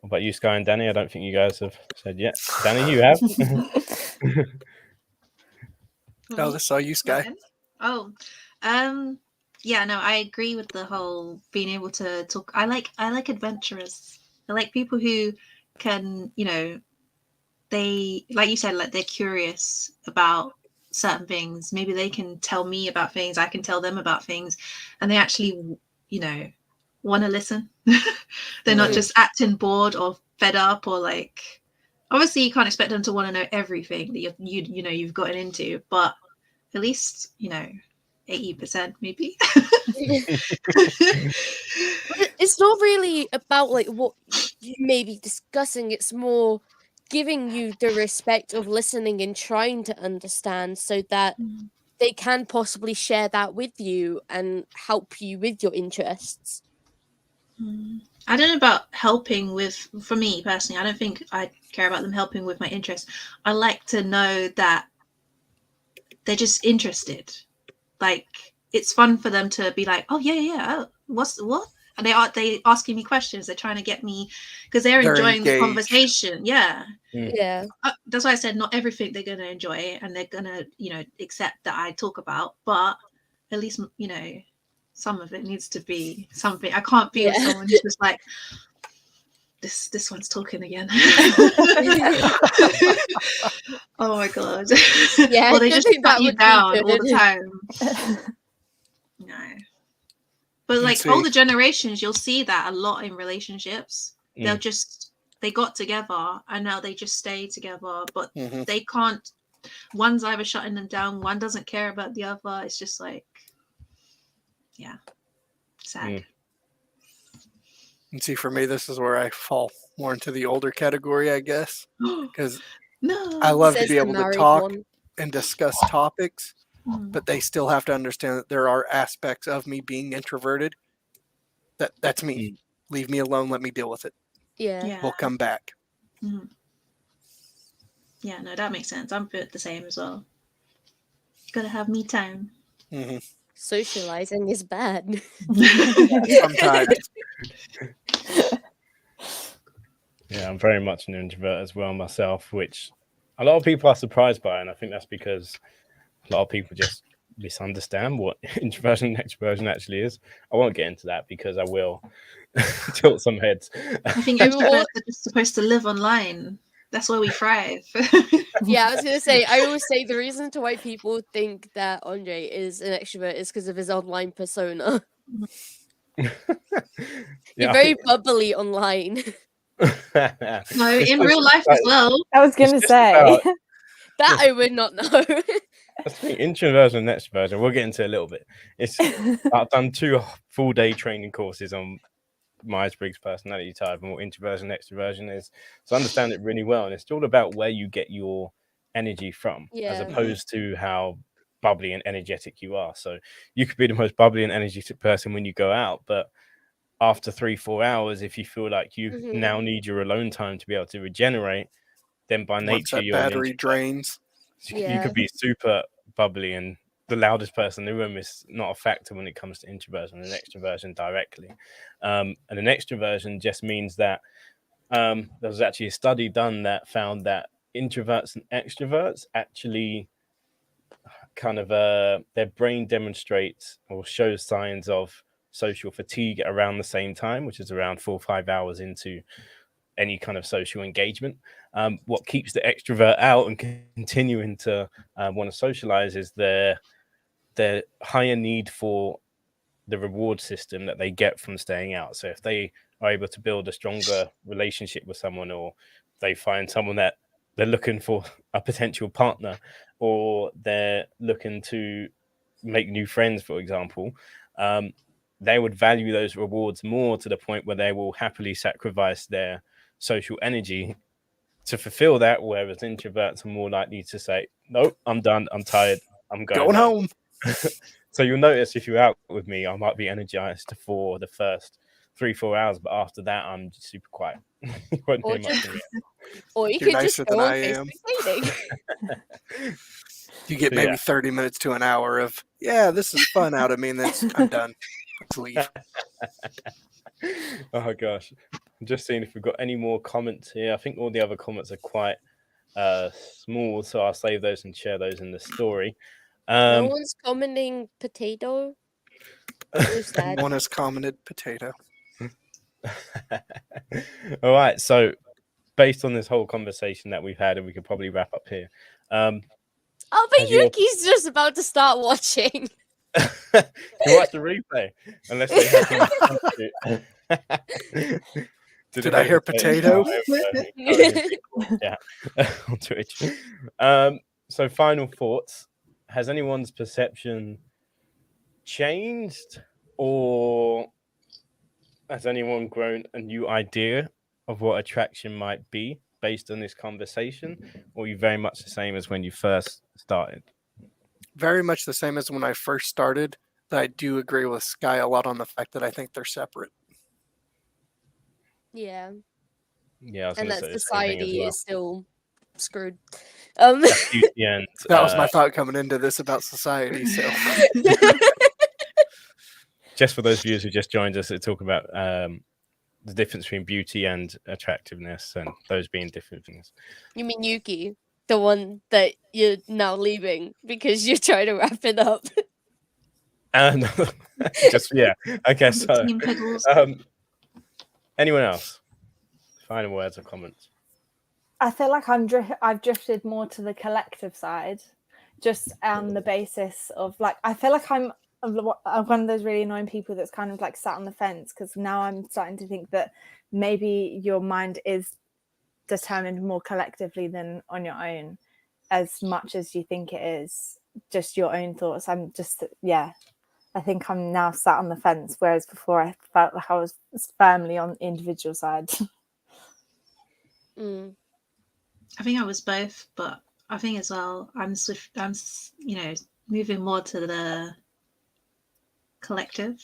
about you, Sky and Danny? I don't think you guys have said yet. Danny, you have? Oh, this saw you, Sky. Okay. Oh, yeah, no, I agree with the whole being able to talk. I like adventurers. I like people who can, they, like you said, like they're curious about certain things. Maybe they can tell me about things, I can tell them about things, and they actually, want to listen. They're not just acting bored or fed up or like Obviously, you can't expect them to want to know everything that you've gotten into, but at least 80% maybe. But it's not really about like what you may be discussing. It's more giving you the respect of listening and trying to understand, so that they can possibly share that with you and help you with your interests. I don't know about helping with, for me personally, I don't think I care about them helping with my interests. I like to know that they're just interested. Like, it's fun for them to be like, oh yeah, oh, what? And they asking me questions. They're trying to get me, because they're enjoying engaged. the conversation. Yeah. Yeah. That's why I said not everything they're going to enjoy and they're going to, accept that I talk about, but at least, some of it needs to be something. I can't be with someone who's just like, this one's talking again. Oh my God. Yeah. Or they just shut you down all the time. No. But like older generations, you'll see that a lot in relationships. They got together and now they just stay together, but they can't. One's either shutting them down, one doesn't care about the other. It's just like, yeah, sad. And see, for me, this is where I fall more into the older category, I guess, because I love to be able to talk and discuss topics, but they still have to understand that there are aspects of me being introverted. That's me. Leave me alone. Let me deal with it. Yeah. We'll come back. Yeah, no, that makes sense. I'm the same as well. Gotta have me time. Socializing is bad. Sometimes. Yeah, I'm very much an introvert as well myself, which a lot of people are surprised by, and I think that's because a lot of people just misunderstand what introversion and extroversion actually is. I won't get into that because I will tilt some heads. I think introverts are just supposed to live online. That's where we thrive. Yeah, I was going to say, I always say the reason to why people think that Andre is an extrovert is because of his online persona. You're very bubbly online. No, in real life as well. I was going to say. That I would not know. I think introversion and extroversion, we'll get into it a little bit. I've done 2 full-day training courses on Myers-Briggs personality type and what introversion and extroversion is, so I understand it really well, and it's all about where you get your energy from, as opposed to how bubbly and energetic you are. So you could be the most bubbly and energetic person when you go out, but after 3-4 hours, if you feel like you now need your alone time to be able to regenerate, then by nature your battery drains. You could be super bubbly and the loudest person in the room is not a factor when it comes to introversion and extroversion directly. And an extroversion just means that there was actually a study done that found that introverts and extroverts actually kind of their brain demonstrates or shows signs of social fatigue around the same time, which is around 4 or 5 hours into any kind of social engagement. What keeps the extrovert out and continuing to want to socialize is their higher need for the reward system that they get from staying out. So if they are able to build a stronger relationship with someone, or they find someone that they're looking for a potential partner, or they're looking to make new friends, for example, they would value those rewards more, to the point where they will happily sacrifice their social energy to fulfill that, whereas introverts are more likely to say, nope, I'm done, I'm tired, I'm going home. So you'll notice if you're out with me, I might be energized for the first 3-4 hours, but after that I'm just super quiet. Or you could just go on Facebook dating. You get maybe 30 minutes to an hour of, this is fun out of me, and then I'm done. Let's leave. Oh gosh, I'm just seeing if we've got any more comments here. I think all the other comments are quite small, so I'll save those and share those in the story. No one's commenting potato. One has commented potato. All right, so based on this whole conversation that we've had, and we could probably wrap up here. Oh, but Yuki's just about to start watching. You watch the replay, unless they have Did I hear potato? Yeah, on Twitch. So final thoughts. Has anyone's perception changed, or has anyone grown a new idea of what attraction might be based on this conversation, or are you very much the same as when you first started? Very much the same as when I first started. I do agree with Sky a lot on the fact that I think they're separate. Yeah, Yeah, I was and gonna that say the same thing as society well. is still screwed. Beauty and That was my thought coming into this about society. So just for those viewers who just joined us, to talk about the difference between beauty and attractiveness, and those being different things. You mean Yuki, the one that you're now leaving because you're trying to wrap it up? And just I guess so. Team Pickles. Anyone else? Final words or comments? I feel like I've drifted more to the collective side, just on the basis of like, I feel like I'm one of those really annoying people that's kind of like sat on the fence, because now I'm starting to think that maybe your mind is determined more collectively than on your own, as much as you think it is just your own thoughts. I'm just, I think I'm now sat on the fence, whereas before I felt like I was firmly on the individual side. I think I was both, but I think as well I'm moving more to the collective,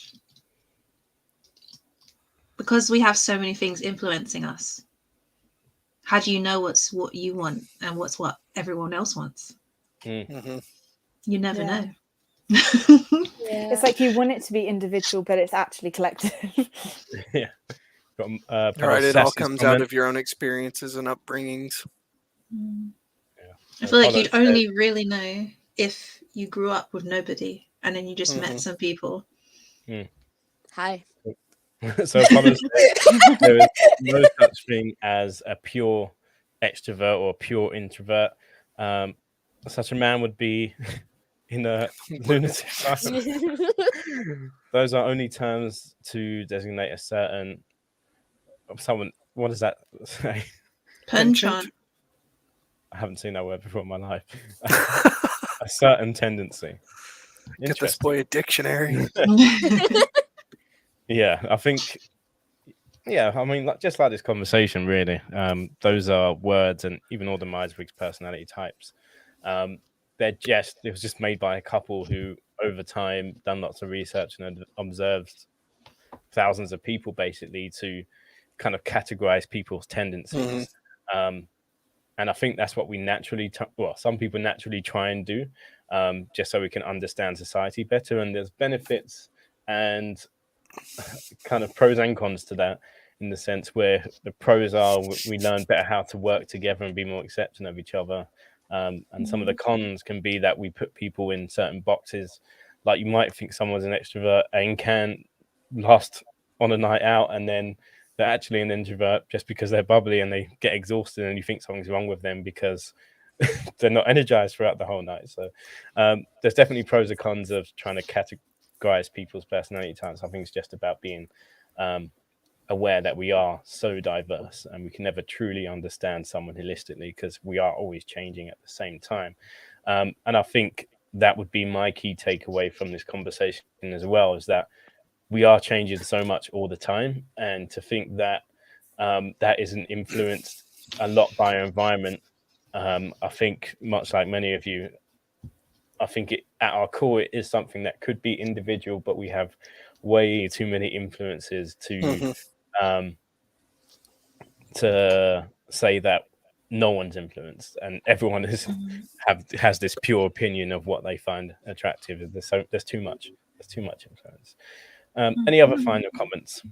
because we have so many things influencing us. How do you know what's what you want and what's what everyone else wants? mm-hmm. You never know. It's like you want it to be individual, but it's actually collective. Yeah. Got, All right, it all comes out of your own experiences and upbringings. I feel like you'd only really know if you grew up with nobody and then you just met some people. Hi. So Connor said there is no such thing as a pure extrovert or pure introvert. Such a man would be in a lunatic asylum. Those are only terms to designate a certain someone. What does that say? Penchant. I haven't seen that word before in my life. A certain tendency. Get this boy a dictionary. Yeah, I think. Yeah, I mean, just like this conversation, really. Those are words, and even all the Myers-Briggs personality types. It was just made by a couple who, over time, done lots of research and observed thousands of people, basically, to kind of categorize people's tendencies. And I think that's what we naturally, some people naturally try and do, just so we can understand society better. And there's benefits and kind of pros and cons to that, in the sense where the pros are we learn better how to work together and be more accepting of each other. And some of the cons can be that we put people in certain boxes. Like, you might think someone's an extrovert and can last on a night out, and then they're actually an introvert just because they're bubbly and they get exhausted, and you think something's wrong with them because they're not energized throughout the whole night. So there's definitely pros and cons of trying to categorize people's personality types. I think it's just about being aware that we are so diverse, and we can never truly understand someone holistically because we are always changing at the same time. And I think that would be my key takeaway from this conversation as well, is that we are changing so much all the time, and to think that that isn't influenced a lot by our environment. I think, much like many of you, I think at our core, it is something that could be individual, but we have way too many influences to say that no one's influenced and everyone has this pure opinion of what they find attractive. There's too much influence. Any other final comments?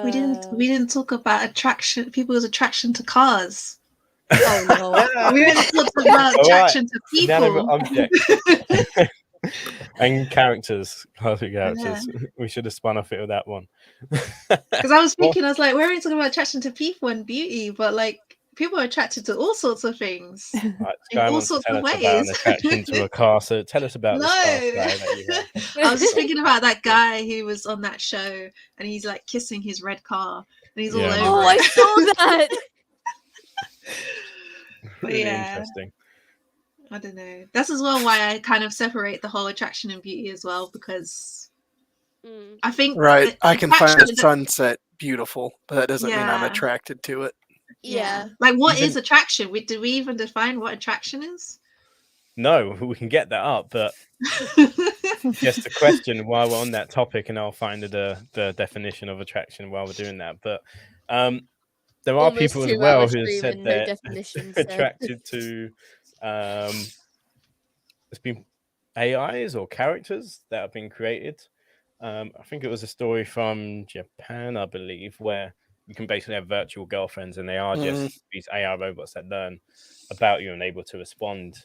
We didn't talk about people's attraction to cars. Oh no. We didn't talk about attraction to people. Inanimate objects. And characters. Yeah. We should have spun off it with that one. Because I was thinking, I was like, we're only talking about attraction to people and beauty, but like, people are attracted to all sorts of things. Right, in all sorts of ways. About an attraction to a car. So tell us about this car that you have. I was just thinking about that guy who was on that show, and he's like kissing his red car, and he's Yeah. all over. Oh, I it. saw that. But Really yeah. interesting. I don't know. That's as well why I kind of separate the whole attraction and beauty as well, because Mm. I think Right. I can find attraction a is sunset beautiful, but that doesn't mean I'm Yeah. attracted to it. Yeah. Like, what is Even- attraction? Do we even define what attraction is? No, we can get that up, but just a question while we're on that topic, and I'll find the definition of attraction while we're doing that. But there are Almost people as 2 well hours who have stream said and no they're definition said. attracted to it's been AIs or characters that have been created. I think it was a story from Japan, I believe, where you can basically have virtual girlfriends, and they are just these AI robots that learn about you and able to respond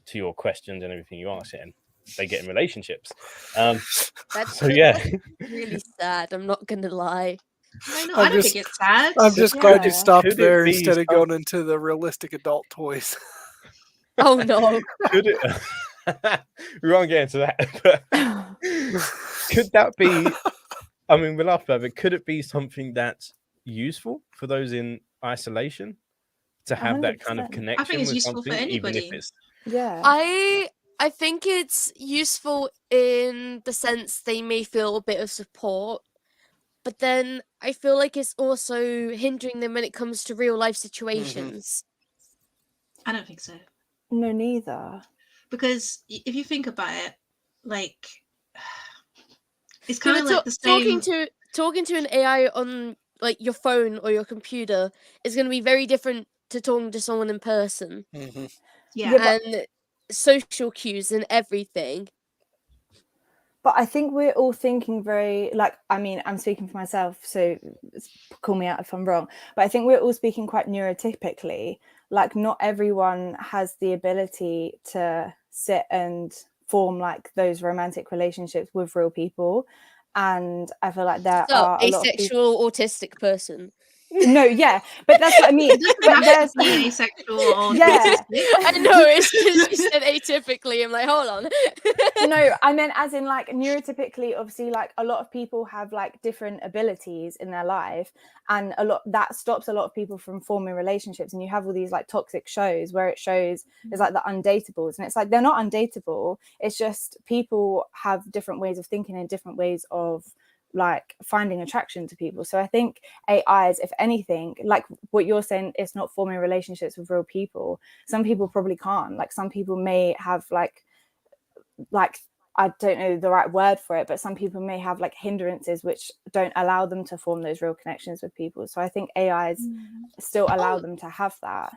to your questions and everything you ask, and they get in relationships. That's So yeah, really sad. I'm not gonna lie. I know. I'm I don't just- think it's sad. I'm just glad you Yeah. stopped Could it there be instead of some- going into the realistic adult toys. Oh no. could it? We won't get into that. But could that be? I mean, we laugh about it. But could it be something that's useful for those in isolation to have that kind of 100%. connection it's with useful for something, even if anybody. it's Yeah. I think it's useful in the sense they may feel a bit of support, but then I feel like it's also hindering them when it comes to real life situations. I don't think so. No, neither. Because if you think about it, like, it's Yeah, kind of but like the same. talking to an AI on like your phone or your computer is going to be very different to talking to someone in person, Mhm. Yeah. Yeah, but- and social cues and everything. But I think we're all thinking very, like, I mean, I'm speaking for myself, so call me out if I'm wrong. But I think we're all speaking quite neurotypically. Like, not everyone has the ability to sit and form like those romantic relationships with real people. And I feel like there So, are a lot of people. asexual autistic person. No, yeah, but that's what I mean. It doesn't But have there's to be asexual or Yeah. autistic. I know, it's because you said atypically. I'm like, hold on. no, I meant as in like neurotypically, obviously, like a lot of people have like different abilities in their life, and a lot that stops a lot of people from forming relationships. And you have all these like toxic shows where it shows it's like the undateables, and it's like they're not undateable. It's just people have different ways of thinking and different ways of like finding attraction to people. So I think AIs, if anything, like what you're saying, it's not forming relationships with real people. Some people probably can't. Like some people may have like I don't know the right word for it, but some people may have like hindrances which don't allow them to form those real connections with people. So I think AIs still allow them to have that.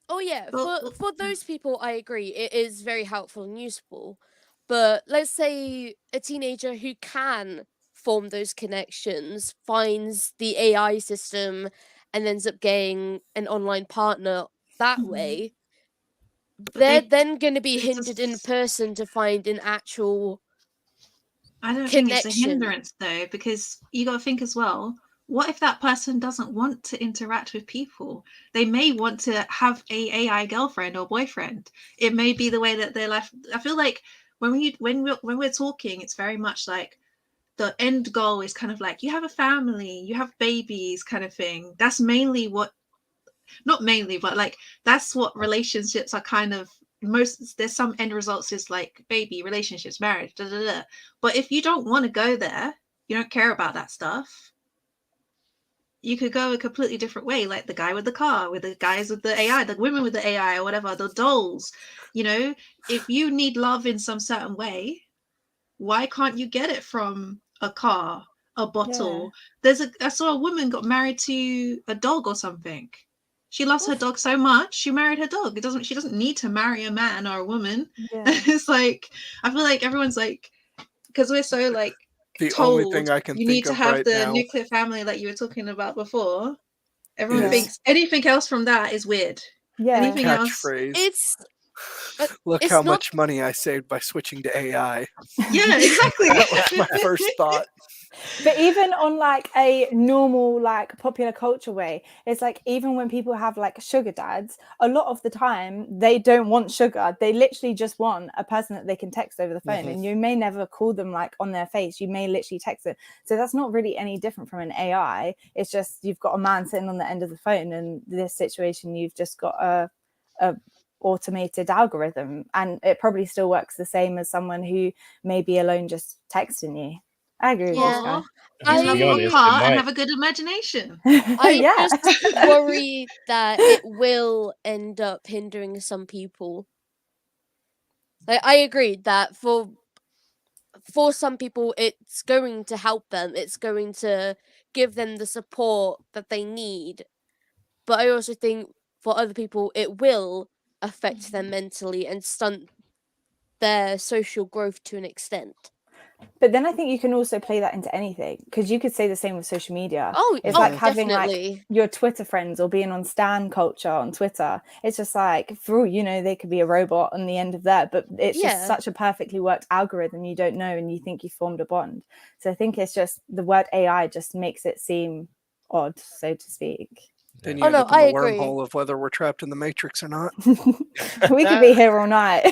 Oh yeah, Well, for those people, I agree. It is very helpful and useful. But let's say a teenager who can form those connections finds the AI system and ends up getting an online partner that Mhm. way. But They're they- then going to be it's hindered in just- person to find an actual. I don't think it's a connection. hindrance though, because you got to think as well. What if that person doesn't want to interact with people? They may want to have a AI girlfriend or boyfriend. It may be the way that their life. I feel like when we're talking, it's very much like the end goal is kind of like you have a family, you have babies, kind of thing. That's mainly what, not mainly, but like that's what relationships are kind of. Most there's some end results is like baby, relationships, marriage, da, da, da. But if you don't want to go there, you don't care about that stuff, you could go a completely different way, like the guy with the car, with the guys with the AI, the women with the AI or whatever, the dolls. You know, if you need love in some certain way, why can't you get it from a car, a bottle? I saw a woman got married to a dog or something. She loves her dog so much, she married her dog. She doesn't need to marry a man or a woman. Yeah. It's like, I feel like everyone's like, because we're so like The told only thing I can you think need to of have right the now nuclear family like you were talking about before. Everyone Yeah. thinks anything else from that is weird. Yeah. Anything else? catchphrase. It's Look it's how not- much money I saved by switching to AI. Yeah, exactly. That was my first thought. But even on like a normal like popular culture way, it's like even when people have like sugar dads, a lot of the time they don't want sugar. They literally just want a person that they can text over the phone. And you may never call them like on their face. You may literally text it. So that's not really any different from an AI. It's just you've got a man sitting on the end of the phone, and this situation you've just got a automated algorithm, and it probably still works the same as someone who may be alone just texting you. I agree with this guy. Or I- just to love be your honest, heart it and might- have a good imagination. I yeah. just worry that it will end up hindering some people. Like, I agree that for some people it's going to help them. It's going to give them the support that they need. But I also think for other people it will affect them mentally and stunt their social growth to an extent. But then I think you can also play that into anything, because you could say the same with social media. Oh, It's like having definitely. like your Twitter friends or being on Stan culture on Twitter. It's just like, for all you know, they could be a robot on the end of that, but it's Yeah. just such a perfectly worked algorithm you don't know, and you think you formed a bond. So I think it's just the word AI just makes it seem odd, so to speak. Then Yeah. you Oh, end no, up in I the agree. wormhole of whether we're trapped in the Matrix or not. We could be here all night.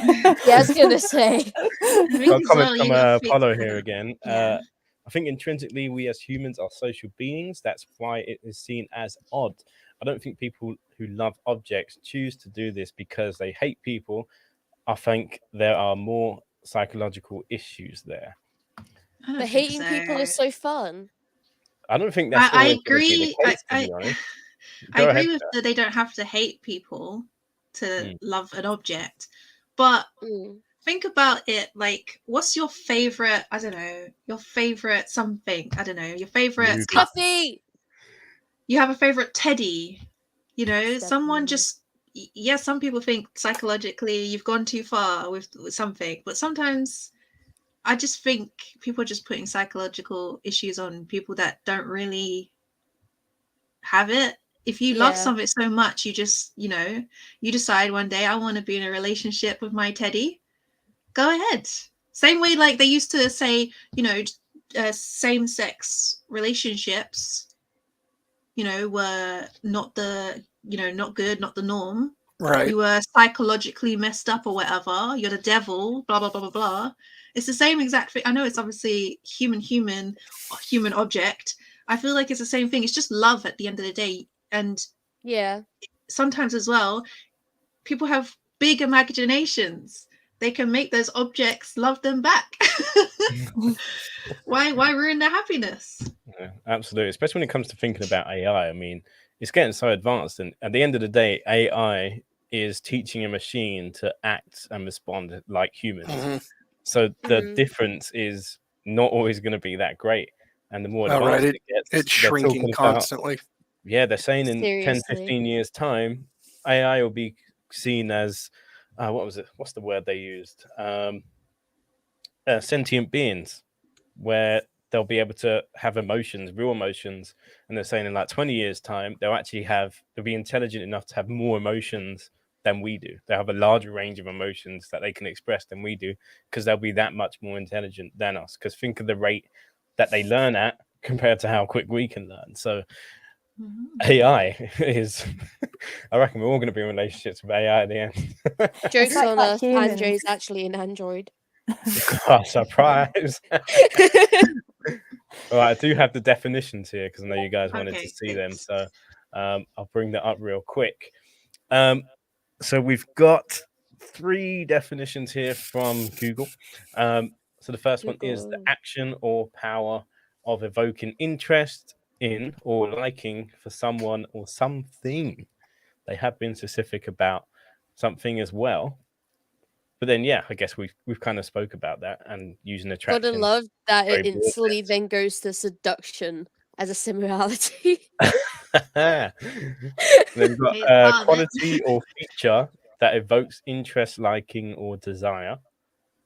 Yeah, I was gonna say. I think Got a as comment well, from you gotta think Apollo of here it. again. Yeah. I think intrinsically we as humans are social beings. That's why it is seen as odd. I don't think people who love objects choose to do this because they hate people. I think there are more psychological issues there. I don't But think hating people is so fun. I don't think that's I always going to be agree. the case, to be honest. I Go agree ahead. with that they don't have to hate people to Mm. love an object, but Mm. think about it like, what's your favorite? I don't know. Your favorite something. I don't know. Your favorite Movie. cup. Fluffy! You have a favorite teddy. You know, someone Definitely. just. Yeah, some people think psychologically you've gone too far with something, but sometimes I just think people are just putting psychological issues on people that don't really have it. If you love Yeah. something so much, you just, you decide one day, I want to be in a relationship with my teddy. Go ahead. Same way, like they used to say, same-sex relationships, were not not good, not the norm. Right. You were psychologically messed up or whatever. You're the devil, blah, blah, blah, blah, blah. It's the same exact thing. I know it's obviously human object. I feel like it's the same thing. It's just love at the end of the day. And Yeah. sometimes as well, people have big imaginations. They can make those objects love them back. Why ruin their happiness? Yeah, absolutely. Especially when it comes to thinking about AI. I mean, it's getting so advanced, and at the end of the day, AI is teaching a machine to act and respond like humans. Mhm. So the Mhm. difference is not always going to be that great. And the more Oh, advanced right. it gets, It's they're shrinking talking about, constantly. yeah, they're saying in 10, Seriously. 15 years' time, AI will be seen as, what was it? What's the word they used? Sentient beings, where they'll be able to have emotions, real emotions. And they're saying in like 20 years' time, they'll be intelligent enough to have more emotions than we do. They have a larger range of emotions that they can express than we do, because they'll be that much more intelligent than us. Because think of the rate that they learn at compared to how quick we can learn. So AI is, I reckon we're all going to be in relationships with AI at the end. Jokes like on that us, humans. Andre's actually an android. God, surprise. All right, I do have the definitions here because I know you guys wanted to Okay, see them. thanks. So I'll bring that up real quick. So we've got 3 definitions here from Google. So the first one is the Google. action or power of evoking interest in or liking for someone or something. They have been specific about something as well. But then, yeah, I guess we've kind of spoke about that and using attraction. Gotta love that very it broad instantly sense. then goes to seduction as a similarity. Then we've got It's hard, man. quality or feature that evokes interest, liking, or desire.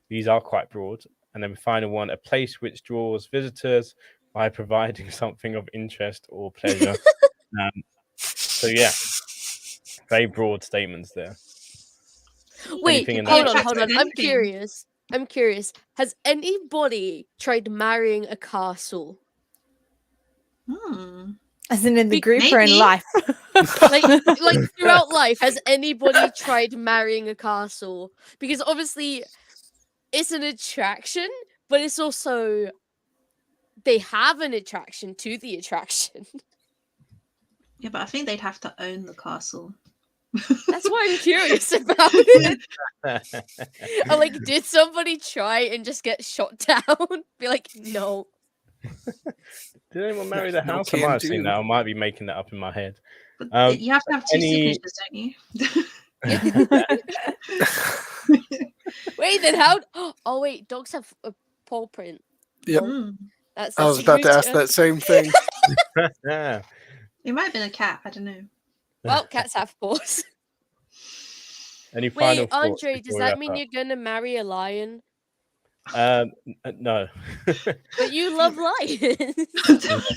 These are quite broad. And then the final one, a place which draws visitors by providing something of interest or pleasure. So yeah, very broad statements there. Wait, Anything in hold that? on, hold on. I'm Anything. curious. Has anybody tried marrying a castle? Hmm. As in the group or in Maybe. life? like throughout life, has anybody tried marrying a castle? Because obviously it's an attraction, but it's also they have an attraction to the attraction. Yeah, but I think they'd have to own the castle. That's what I'm curious about it. Or like, did somebody try and just get shot down? Be like, no. Did anyone marry the No house? I can might have seen do. that. I might be making that up in my head. But you have to have two any- signatures, don't you? Wait, then how? Oh wait, dogs have a paw print. Yep. Hmm. That's I was about to ask that same thing. Yeah. It might have been a cat. I don't know. Well, cats have paws. Any final Wait, thoughts Andre, does before we that wrap mean up? you're gonna marry a lion? No. But you love lions.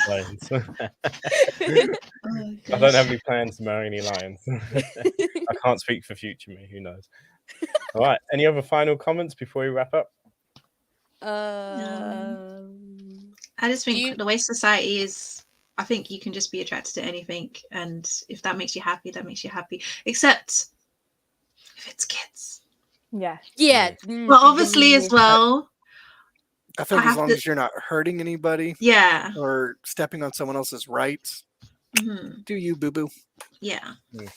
Lions. Oh, I don't have any plans to marry any lions. I can't speak for future me. Who knows? All right. Any other final comments before we wrap up? I just think you- the way society is, I think you can just be attracted to anything, and if that makes you happy, that makes you happy. Except if it's kids. Yeah. Yeah. Well, obviously as well. I think I as have long to- as you're not hurting anybody Yeah. or stepping on someone else's rights, Hmm. do you, boo boo? Yeah. Yeah.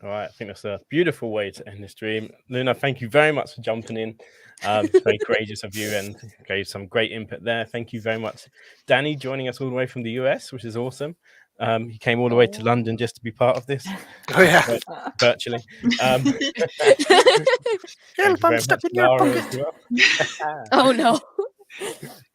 All right. I think that's a beautiful way to end this stream. Luna, thank you very much for jumping in. Very courageous of you and gave some great input there. Thank you very much. Danny joining us all the way from the US, which is awesome. He came all the way to London just to be part of this Oh yeah. virtually. Thank Help! you very I'm stuck much, in your Lara, as pocket. well. Oh no.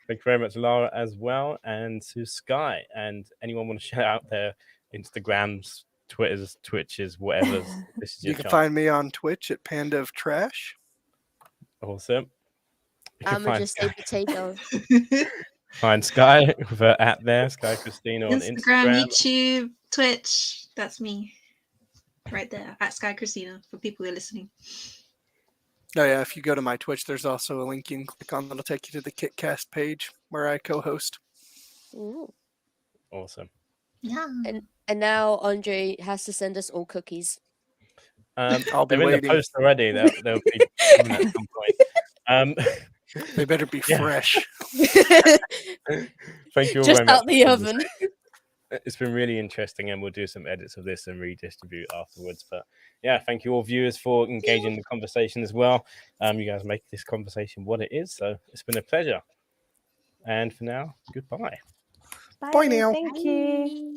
Thank you very much, Lara, as well, and to Sky. And anyone want to shout out their Instagrams, Twitters, Twitches, whatever? This is You your can chance. find me on Twitch at Panda of Trash. Awesome. You can I'ma find just say Sky, potato. find Sky with her at there, Sky Christina on Instagram, Instagram. YouTube, Twitch. That's me. Right there. At Sky Christina for people who are listening. Oh yeah, if you go to my Twitch, there's also a link you can click on that'll take you to the KitCast page where I co-host. Ooh. Awesome. Yeah. And now Andre has to send us all cookies. I'll be They're in waiting. the post already. They'll be coming at some point. They better be Yeah. fresh. Thank you all Just very much. out the for oven. It's been really interesting, and we'll do some edits of this and redistribute afterwards. But yeah, thank you all viewers for engaging in the conversation as well. You guys make this conversation what it is, so it's been a pleasure. And for now, goodbye. Bye. Bye now. Thank you.